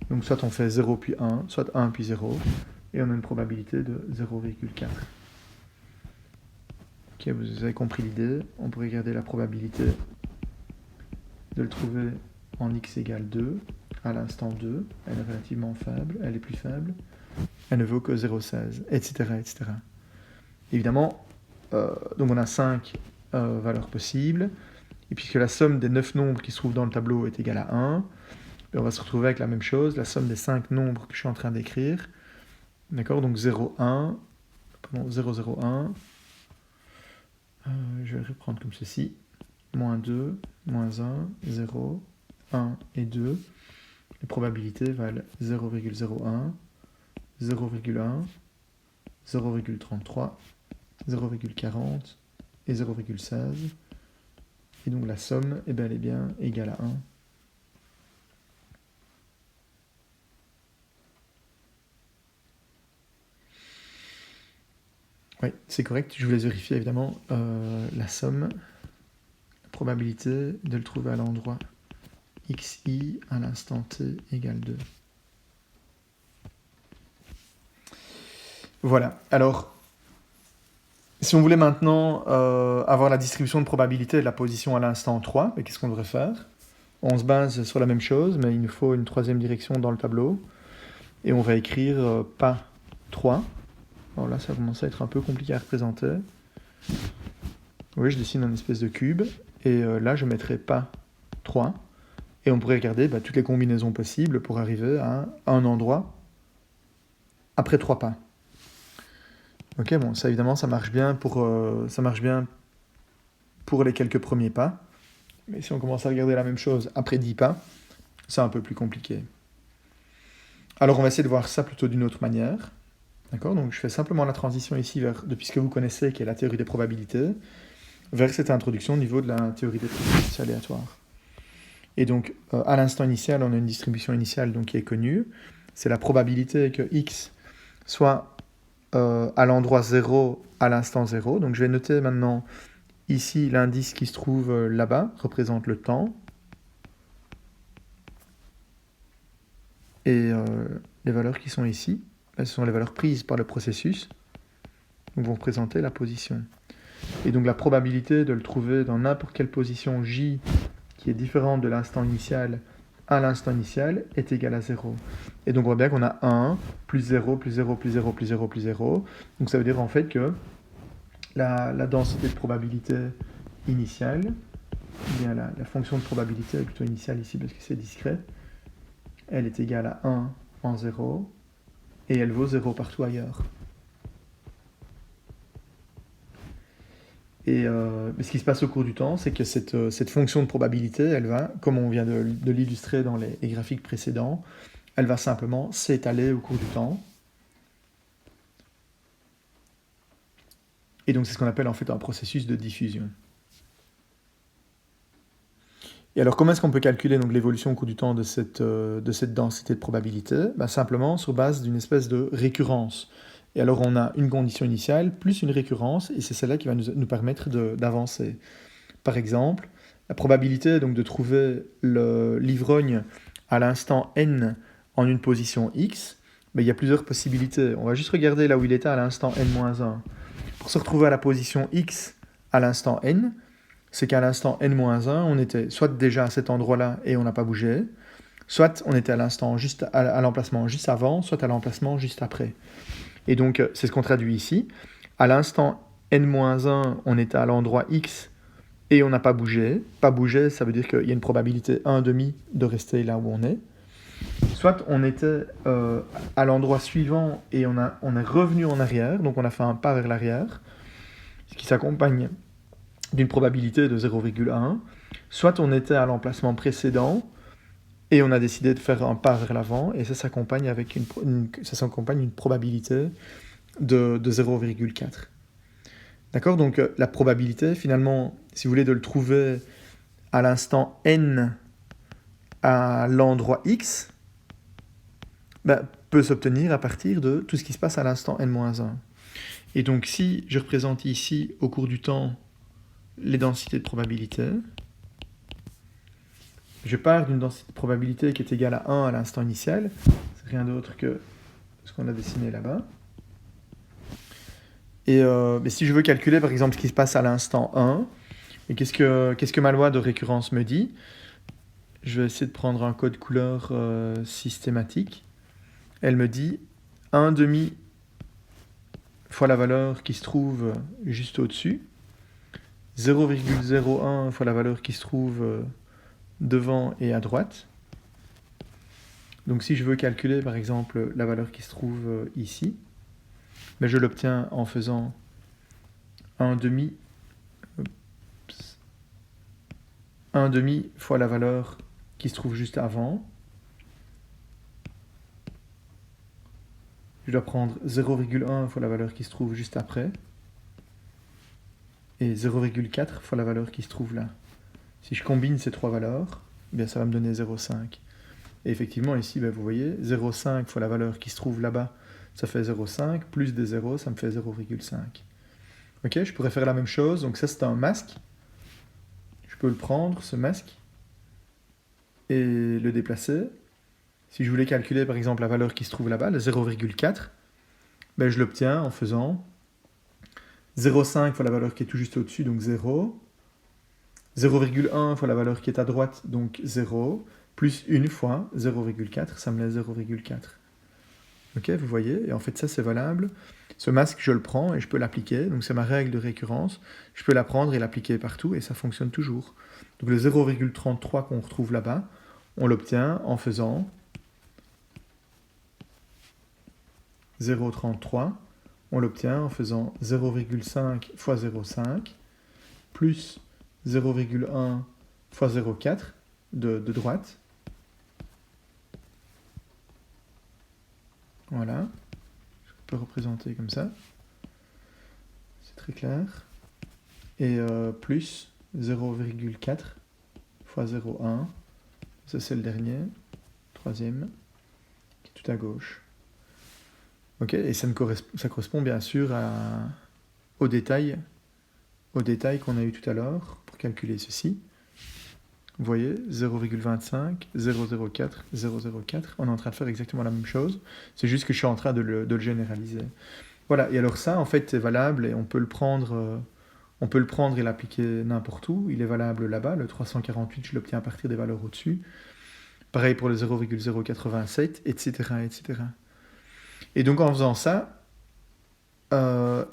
Donc soit on fait 0 puis 1, soit 1 puis 0, et on a une probabilité de 0,4. Ok, vous avez compris l'idée. On pourrait regarder la probabilité de le trouver en x égale 2 à l'instant 2. Elle est relativement faible, elle est plus faible. Elle ne vaut que 0,16, etc., etc. Évidemment, donc on a 5 valeurs possibles. Et puisque la somme des 9 nombres qui se trouvent dans le tableau est égale à 1, on va se retrouver avec la même chose, la somme des 5 nombres que je suis en train d'écrire. D'accord, donc 0,1, pardon, 0,01, je vais reprendre comme ceci, moins 2, moins 1, 0, 1 et 2. Les probabilités valent 0,01, 0,1, 0,33, 0,40 et 0,16. Et donc la somme est bel et bien égale à 1. Oui, c'est correct. Je voulais vérifier évidemment la somme, la probabilité de le trouver à l'endroit xi à l'instant t égale 2. Voilà. Alors, si on voulait maintenant avoir la distribution de probabilité de la position à l'instant 3, qu'est-ce qu'on devrait faire? On se base sur la même chose, mais il nous faut une troisième direction dans le tableau. Et on va écrire pas 3. Alors là, ça commence à être un peu compliqué à représenter. Oui, je dessine un espèce de cube. Et là, je mettrai pas 3. Et on pourrait regarder toutes les combinaisons possibles pour arriver à un endroit après 3 pas. Ok, bon, ça évidemment, ça marche bien pour les quelques premiers pas. Mais si on commence à regarder la même chose après 10 pas, c'est un peu plus compliqué. Alors on va essayer de voir ça plutôt d'une autre manière. D'accord, donc je fais simplement la transition ici depuis ce que vous connaissez, qui est la théorie des probabilités, vers cette introduction au niveau de la théorie des processus aléatoires. Et donc, à l'instant initial, on a une distribution initiale donc, qui est connue. C'est la probabilité que x soit à l'endroit 0 à l'instant 0. Donc je vais noter maintenant ici l'indice qui se trouve là-bas, représente le temps. Et les valeurs qui sont ici, ce sont les valeurs prises par le processus, donc vont représenter la position. Et donc la probabilité de le trouver dans n'importe quelle position j qui est différente de l'instant initial à l'instant initial est égale à 0. Et donc on voit bien qu'on a 1, plus 0, plus 0, plus 0, plus 0, plus 0. Donc ça veut dire en fait que la densité de probabilité initiale, bien la fonction de probabilité est plutôt initiale ici parce que c'est discret, elle est égale à 1 en 0, et elle vaut 0 partout ailleurs. Et ce qui se passe au cours du temps, c'est que cette fonction de probabilité, elle va, comme on vient de l'illustrer dans les graphiques précédents, elle va simplement s'étaler au cours du temps. Et donc c'est ce qu'on appelle en fait un processus de diffusion. Et alors, comment est-ce qu'on peut calculer donc, l'évolution au cours du temps de cette densité de probabilité? Simplement sur base d'une espèce de récurrence. Et alors, on a une condition initiale plus une récurrence, et c'est celle-là qui va nous permettre d'avancer. Par exemple, la probabilité donc, de trouver l'ivrogne à l'instant n en une position x, il y a plusieurs possibilités. On va juste regarder là où il était à l'instant n-1. Pour se retrouver à la position x à l'instant n, c'est qu'à l'instant n-1, on était soit déjà à cet endroit-là et on n'a pas bougé, soit on était à l'instant juste à l'emplacement juste avant, soit à l'emplacement juste après. Et donc, c'est ce qu'on traduit ici. À l'instant n-1, on était à l'endroit x et on n'a pas bougé. Pas bougé, ça veut dire qu'il y a une probabilité 1,5 de rester là où on est. Soit on était à l'endroit suivant et on est revenu en arrière, donc on a fait un pas vers l'arrière, ce qui s'accompagne d'une probabilité de 0,1. Soit on était à l'emplacement précédent et on a décidé de faire un pas vers l'avant, et ça s'accompagne avec une probabilité de 0,4. D'accord? Donc la probabilité, finalement, si vous voulez de le trouver à l'instant n à l'endroit x, peut s'obtenir à partir de tout ce qui se passe à l'instant n-1. Et donc si je représente ici au cours du temps les densités de probabilité, je pars d'une densité de probabilité qui est égale à 1 à l'instant initial, c'est rien d'autre que ce qu'on a dessiné là-bas. Et mais si je veux calculer par exemple ce qui se passe à l'instant 1, et qu'est-ce que ma loi de récurrence me dit? Je vais essayer de prendre un code couleur systématique. Elle me dit 1,5 fois la valeur qui se trouve juste au-dessus, 0,01 fois la valeur qui se trouve devant et à droite. Donc si je veux calculer par exemple la valeur qui se trouve ici, je l'obtiens en faisant 1,5 fois la valeur qui se trouve juste avant. Je dois prendre 0,1 fois la valeur qui se trouve juste après. Et 0,4 fois la valeur qui se trouve là. Si je combine ces trois valeurs, ça va me donner 0,5. Et effectivement, ici, vous voyez, 0,5 fois la valeur qui se trouve là-bas, ça fait 0,5, plus des 0, ça me fait 0,5. Ok, je pourrais faire la même chose. Donc ça, c'est un masque. Je peux le prendre, ce masque, et le déplacer. Si je voulais calculer, par exemple, la valeur qui se trouve là-bas, le 0,4, je l'obtiens en faisant 0,5 fois la valeur qui est tout juste au-dessus, donc 0. 0,1 fois la valeur qui est à droite, donc 0. Plus 1 fois 0,4, ça me laisse 0,4. Ok, vous voyez? Et en fait, ça, c'est valable. Ce masque, je le prends et je peux l'appliquer. Donc, c'est ma règle de récurrence. Je peux la prendre et l'appliquer partout et ça fonctionne toujours. Donc, le 0,33 qu'on retrouve là-bas, on l'obtient en faisant 0,33. On l'obtient en faisant 0,5 fois 0,5 plus 0,1 fois 0,4 de droite. Voilà. Je peux représenter comme ça. C'est très clair. Et plus 0,4 fois 0,1. Ça, c'est le dernier. Troisième. Qui est tout à gauche. Ok, et ça correspond bien sûr au détail qu'on a eu tout à l'heure pour calculer ceci. Vous voyez, 0,25, 0,04, 0,04. On est en train de faire exactement la même chose. C'est juste que je suis en train de le généraliser. Voilà, et alors ça, en fait, c'est valable et on peut le prendre et l'appliquer n'importe où. Il est valable là-bas, le 348, je l'obtiens à partir des valeurs au-dessus. Pareil pour le 0,087, etc., etc. Et donc en faisant ça, en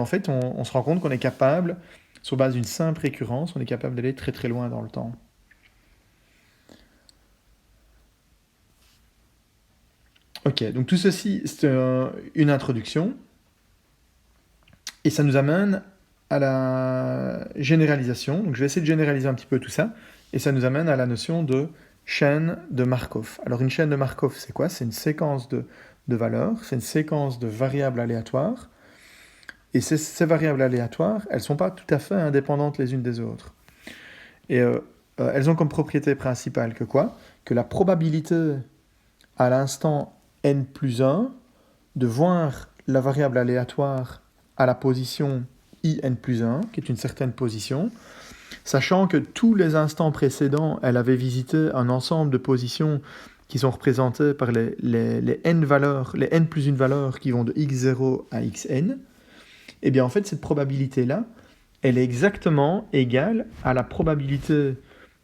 fait, on se rend compte qu'on est capable, sur base d'une simple récurrence, on est capable d'aller très très loin dans le temps. Ok, donc tout ceci, c'est une introduction, et ça nous amène à la généralisation. Donc je vais essayer de généraliser un petit peu tout ça, et ça nous amène à la notion de chaîne de Markov. Alors une chaîne de Markov, c'est quoi? C'est une séquence de valeurs, c'est une séquence de variables aléatoires, et ces variables aléatoires, elles ne sont pas tout à fait indépendantes les unes des autres. Et elles ont comme propriété principale que quoi? Que la probabilité à l'instant n plus 1 de voir la variable aléatoire à la position in plus 1, qui est une certaine position, sachant que tous les instants précédents, elle avait visité un ensemble de positions qui sont représentées par les n valeurs, les n plus une valeur qui vont de x0 à xn, et bien en fait cette probabilité-là, elle est exactement égale à la probabilité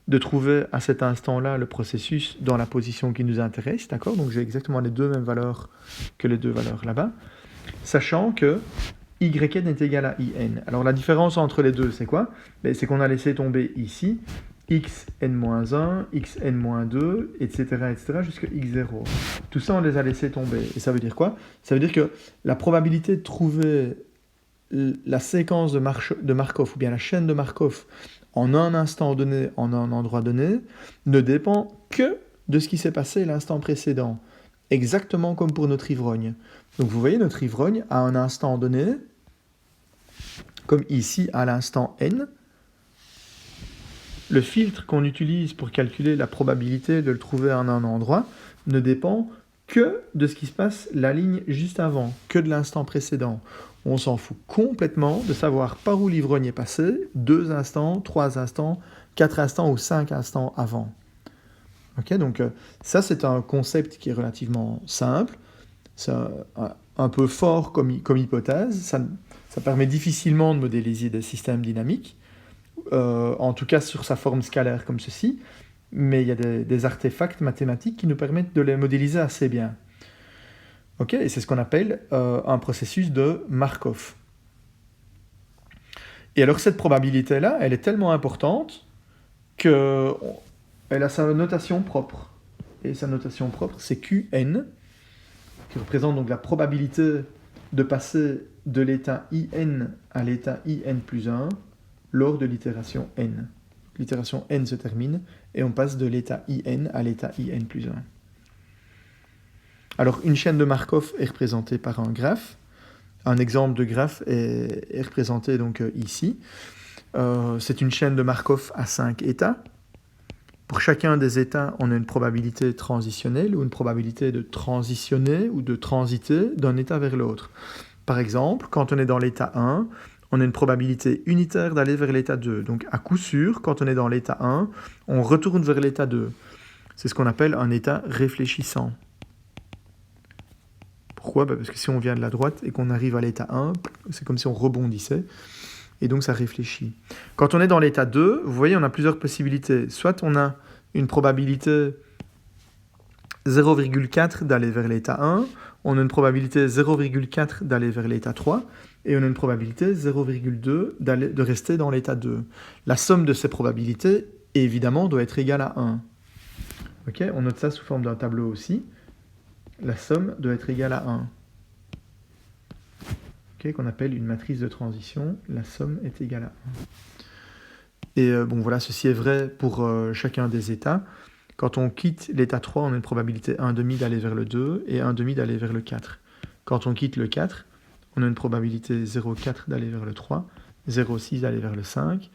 de trouver à cet instant-là le processus dans la position qui nous intéresse, d'accord? Donc j'ai exactement les deux mêmes valeurs que les deux valeurs là-bas, sachant que yn est égal à in. Alors la différence entre les deux, c'est quoi? C'est qu'on a laissé tomber ici xn-1, xn-2, etc., jusqu'à x0. Tout ça, on les a laissés tomber. Et ça veut dire quoi? Ça veut dire que la probabilité de trouver la séquence de Markov, ou bien la chaîne de Markov, en un instant donné, en un endroit donné, ne dépend que de ce qui s'est passé l'instant précédent. Exactement comme pour notre ivrogne. Donc vous voyez, notre ivrogne, à un instant donné, comme ici à l'instant n, le filtre qu'on utilise pour calculer la probabilité de le trouver en un endroit ne dépend que de ce qui se passe la ligne juste avant, que de l'instant précédent. On s'en fout complètement de savoir par où l'ivrogne est passé 2 instants, 3 instants, 4 instants ou 5 instants avant. Ok, donc ça c'est un concept qui est relativement simple, c'est un peu fort comme hypothèse, ça permet difficilement de modéliser des systèmes dynamiques, en tout cas sur sa forme scalaire comme ceci, mais il y a des artefacts mathématiques qui nous permettent de les modéliser assez bien. Ok, et c'est ce qu'on appelle un processus de Markov. Et alors cette probabilité-là, elle est tellement importante qu'elle a sa notation propre. Et sa notation propre, c'est Qn, qui représente donc la probabilité de passer de l'état in à l'état in plus 1 lors de l'itération n. L'itération n se termine et on passe de l'état in à l'état in plus 1. Alors une chaîne de Markov est représentée par un graphe. Un exemple de graphe est représenté donc ici. C'est une chaîne de Markov à 5 états. Pour chacun des états, on a une probabilité transitionnelle ou une probabilité de transitionner ou de transiter d'un état vers l'autre. Par exemple, quand on est dans l'état 1, on a une probabilité unitaire d'aller vers l'état 2. Donc à coup sûr, quand on est dans l'état 1, on retourne vers l'état 2. C'est ce qu'on appelle un état réfléchissant. Pourquoi? Parce que si on vient de la droite et qu'on arrive à l'état 1, c'est comme si on rebondissait, et donc ça réfléchit. Quand on est dans l'état 2, vous voyez, on a plusieurs possibilités. Soit on a une probabilité 0,4 d'aller vers l'état 1, on a une probabilité 0,4 d'aller vers l'état 3, et on a une probabilité 0,2 de rester dans l'état 2. La somme de ces probabilités, évidemment, doit être égale à 1. Ok, on note ça sous forme d'un tableau aussi. La somme doit être égale à 1. Okay, qu'on appelle une matrice de transition. La somme est égale à 1. Et bon, voilà, ceci est vrai pour chacun des états. Quand on quitte l'état 3, on a une probabilité 1,5 d'aller vers le 2 et 1,5 d'aller vers le 4. Quand on quitte le 4, on a une probabilité 0,4 d'aller vers le 3, 0,6 d'aller vers le 5.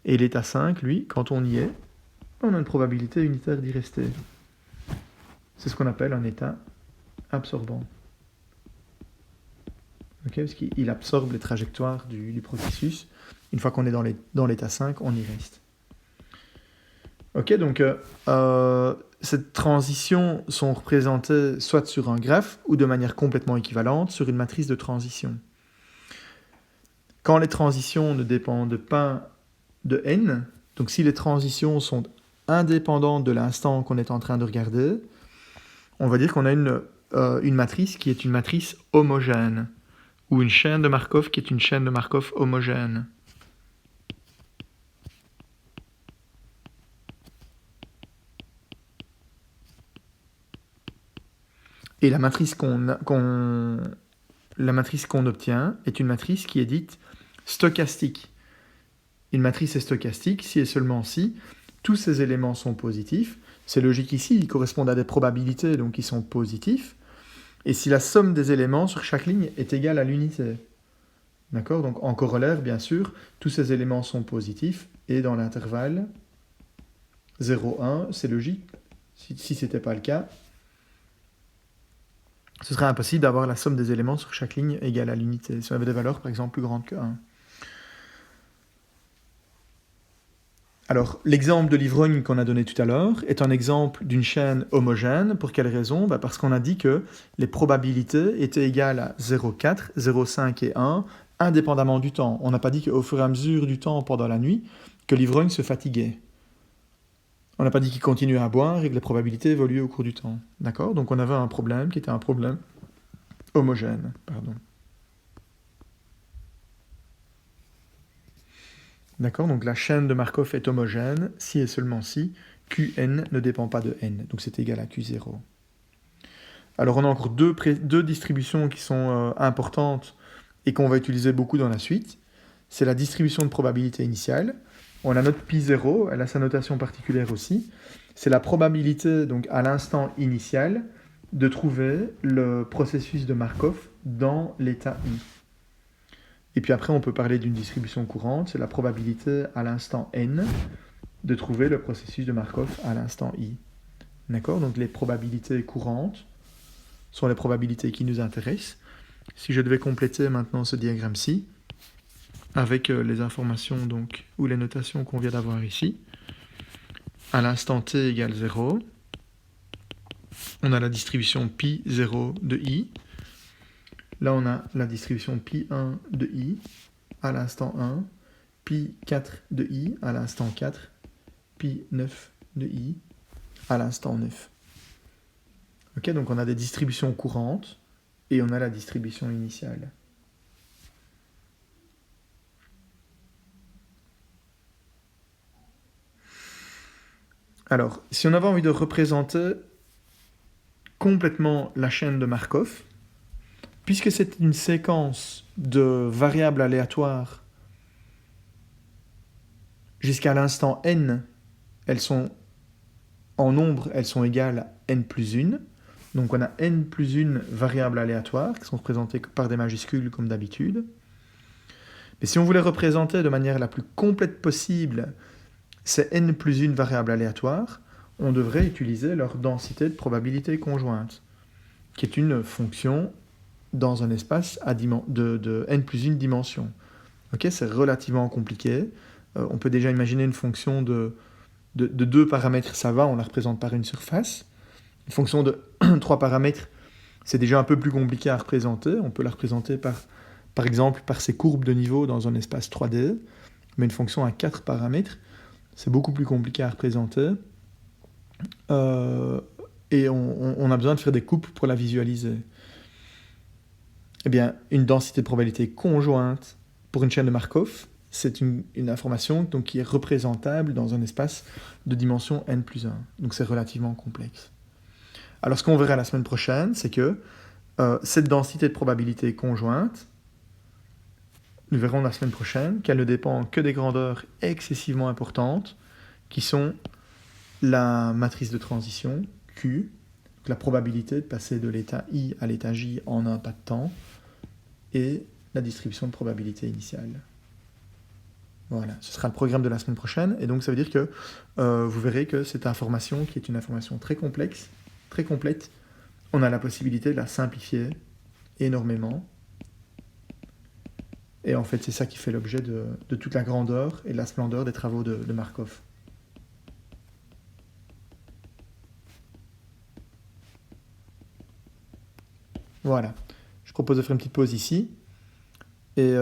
Et l'état 5, lui, quand on y est, on a une probabilité unitaire d'y rester. C'est ce qu'on appelle un état absorbant. Okay, parce qu'il absorbe les trajectoires du processus. Une fois qu'on est dans l'état 5, on y reste. Ok, donc ces transitions sont représentées soit sur un graphe ou de manière complètement équivalente sur une matrice de transition. Quand les transitions ne dépendent pas de n, donc si les transitions sont indépendantes de l'instant qu'on est en train de regarder, on va dire qu'on a une matrice qui est une matrice homogène, ou une chaîne de Markov qui est une chaîne de Markov homogène. Et la matrice qu'on obtient est une matrice qui est dite stochastique. Une matrice est stochastique si et seulement si tous ces éléments sont positifs. C'est logique ici, ils correspondent à des probabilités, donc ils sont positifs. Et si la somme des éléments sur chaque ligne est égale à l'unité. D'accord? Donc en corollaire, bien sûr, tous ces éléments sont positifs, et dans l'intervalle, 0, 1, c'est logique. Si ce n'était pas le cas, ce serait impossible d'avoir la somme des éléments sur chaque ligne égale à l'unité, si on avait des valeurs par exemple plus grandes que 1. Alors, l'exemple de l'ivrogne qu'on a donné tout à l'heure est un exemple d'une chaîne homogène. Pour quelle raison? Parce qu'on a dit que les probabilités étaient égales à 0,4, 0,5 et 1, indépendamment du temps. On n'a pas dit qu'au fur et à mesure du temps pendant la nuit, que l'ivrogne se fatiguait. On n'a pas dit qu'il continuait à boire et que les probabilités évoluaient au cours du temps. D'accord? Donc on avait un problème qui était un problème homogène. Pardon. D'accord? Donc la chaîne de Markov est homogène si et seulement si Qn ne dépend pas de n. Donc c'est égal à Q0. Alors on a encore deux distributions qui sont importantes et qu'on va utiliser beaucoup dans la suite. C'est la distribution de probabilité initiale. On a notre π0, elle a sa notation particulière aussi. C'est la probabilité, donc à l'instant initial, de trouver le processus de Markov dans l'état I. Et puis après, on peut parler d'une distribution courante, c'est la probabilité à l'instant n de trouver le processus de Markov à l'instant I. D'accord? Donc les probabilités courantes sont les probabilités qui nous intéressent. Si je devais compléter maintenant ce diagramme-ci, avec les informations donc, ou les notations qu'on vient d'avoir ici, à l'instant t égale 0, on a la distribution π0 de i. Là, on a la distribution π1 de i à l'instant 1, π4 de i à l'instant 4, π9 de i à l'instant 9. Ok, donc on a des distributions courantes et on a la distribution initiale. Alors, si on avait envie de représenter complètement la chaîne de Markov, puisque c'est une séquence de variables aléatoires jusqu'à l'instant n, elles sont en nombre, elles sont égales à n plus 1. Donc on a n plus 1 variables aléatoires qui sont représentées par des majuscules comme d'habitude. Mais si on voulait représenter de manière la plus complète possible ces n plus 1 variables aléatoires, on devrait utiliser leur densité de probabilité conjointe, qui est une fonction dans un espace de n plus 1 dimension. Okay, c'est relativement compliqué. On peut déjà imaginer une fonction de 2 paramètres, ça va, on la représente par une surface. Une fonction de 3 paramètres, c'est déjà un peu plus compliqué à représenter. On peut la représenter par exemple par ces courbes de niveau dans un espace 3D. Mais une fonction à 4 paramètres, c'est beaucoup plus compliqué à représenter. Et on a besoin de faire des coupes pour la visualiser. Eh bien, une densité de probabilité conjointe pour une chaîne de Markov, c'est une information donc, qui est représentable dans un espace de dimension n plus 1. Donc c'est relativement complexe. Alors ce qu'on verra la semaine prochaine, c'est que cette densité de probabilité conjointe, nous verrons la semaine prochaine qu'elle ne dépend que des grandeurs excessivement importantes, qui sont la matrice de transition, Q, la probabilité de passer de l'état I à l'état J en un pas de temps, et la distribution de probabilité initiale. Voilà, ce sera le programme de la semaine prochaine, et donc ça veut dire que vous verrez que cette information, qui est une information très complexe, très complète, on a la possibilité de la simplifier énormément. Et en fait, c'est ça qui fait l'objet de toute la grandeur et de la splendeur des travaux de Markov. Voilà. Je propose de faire une petite pause ici. Et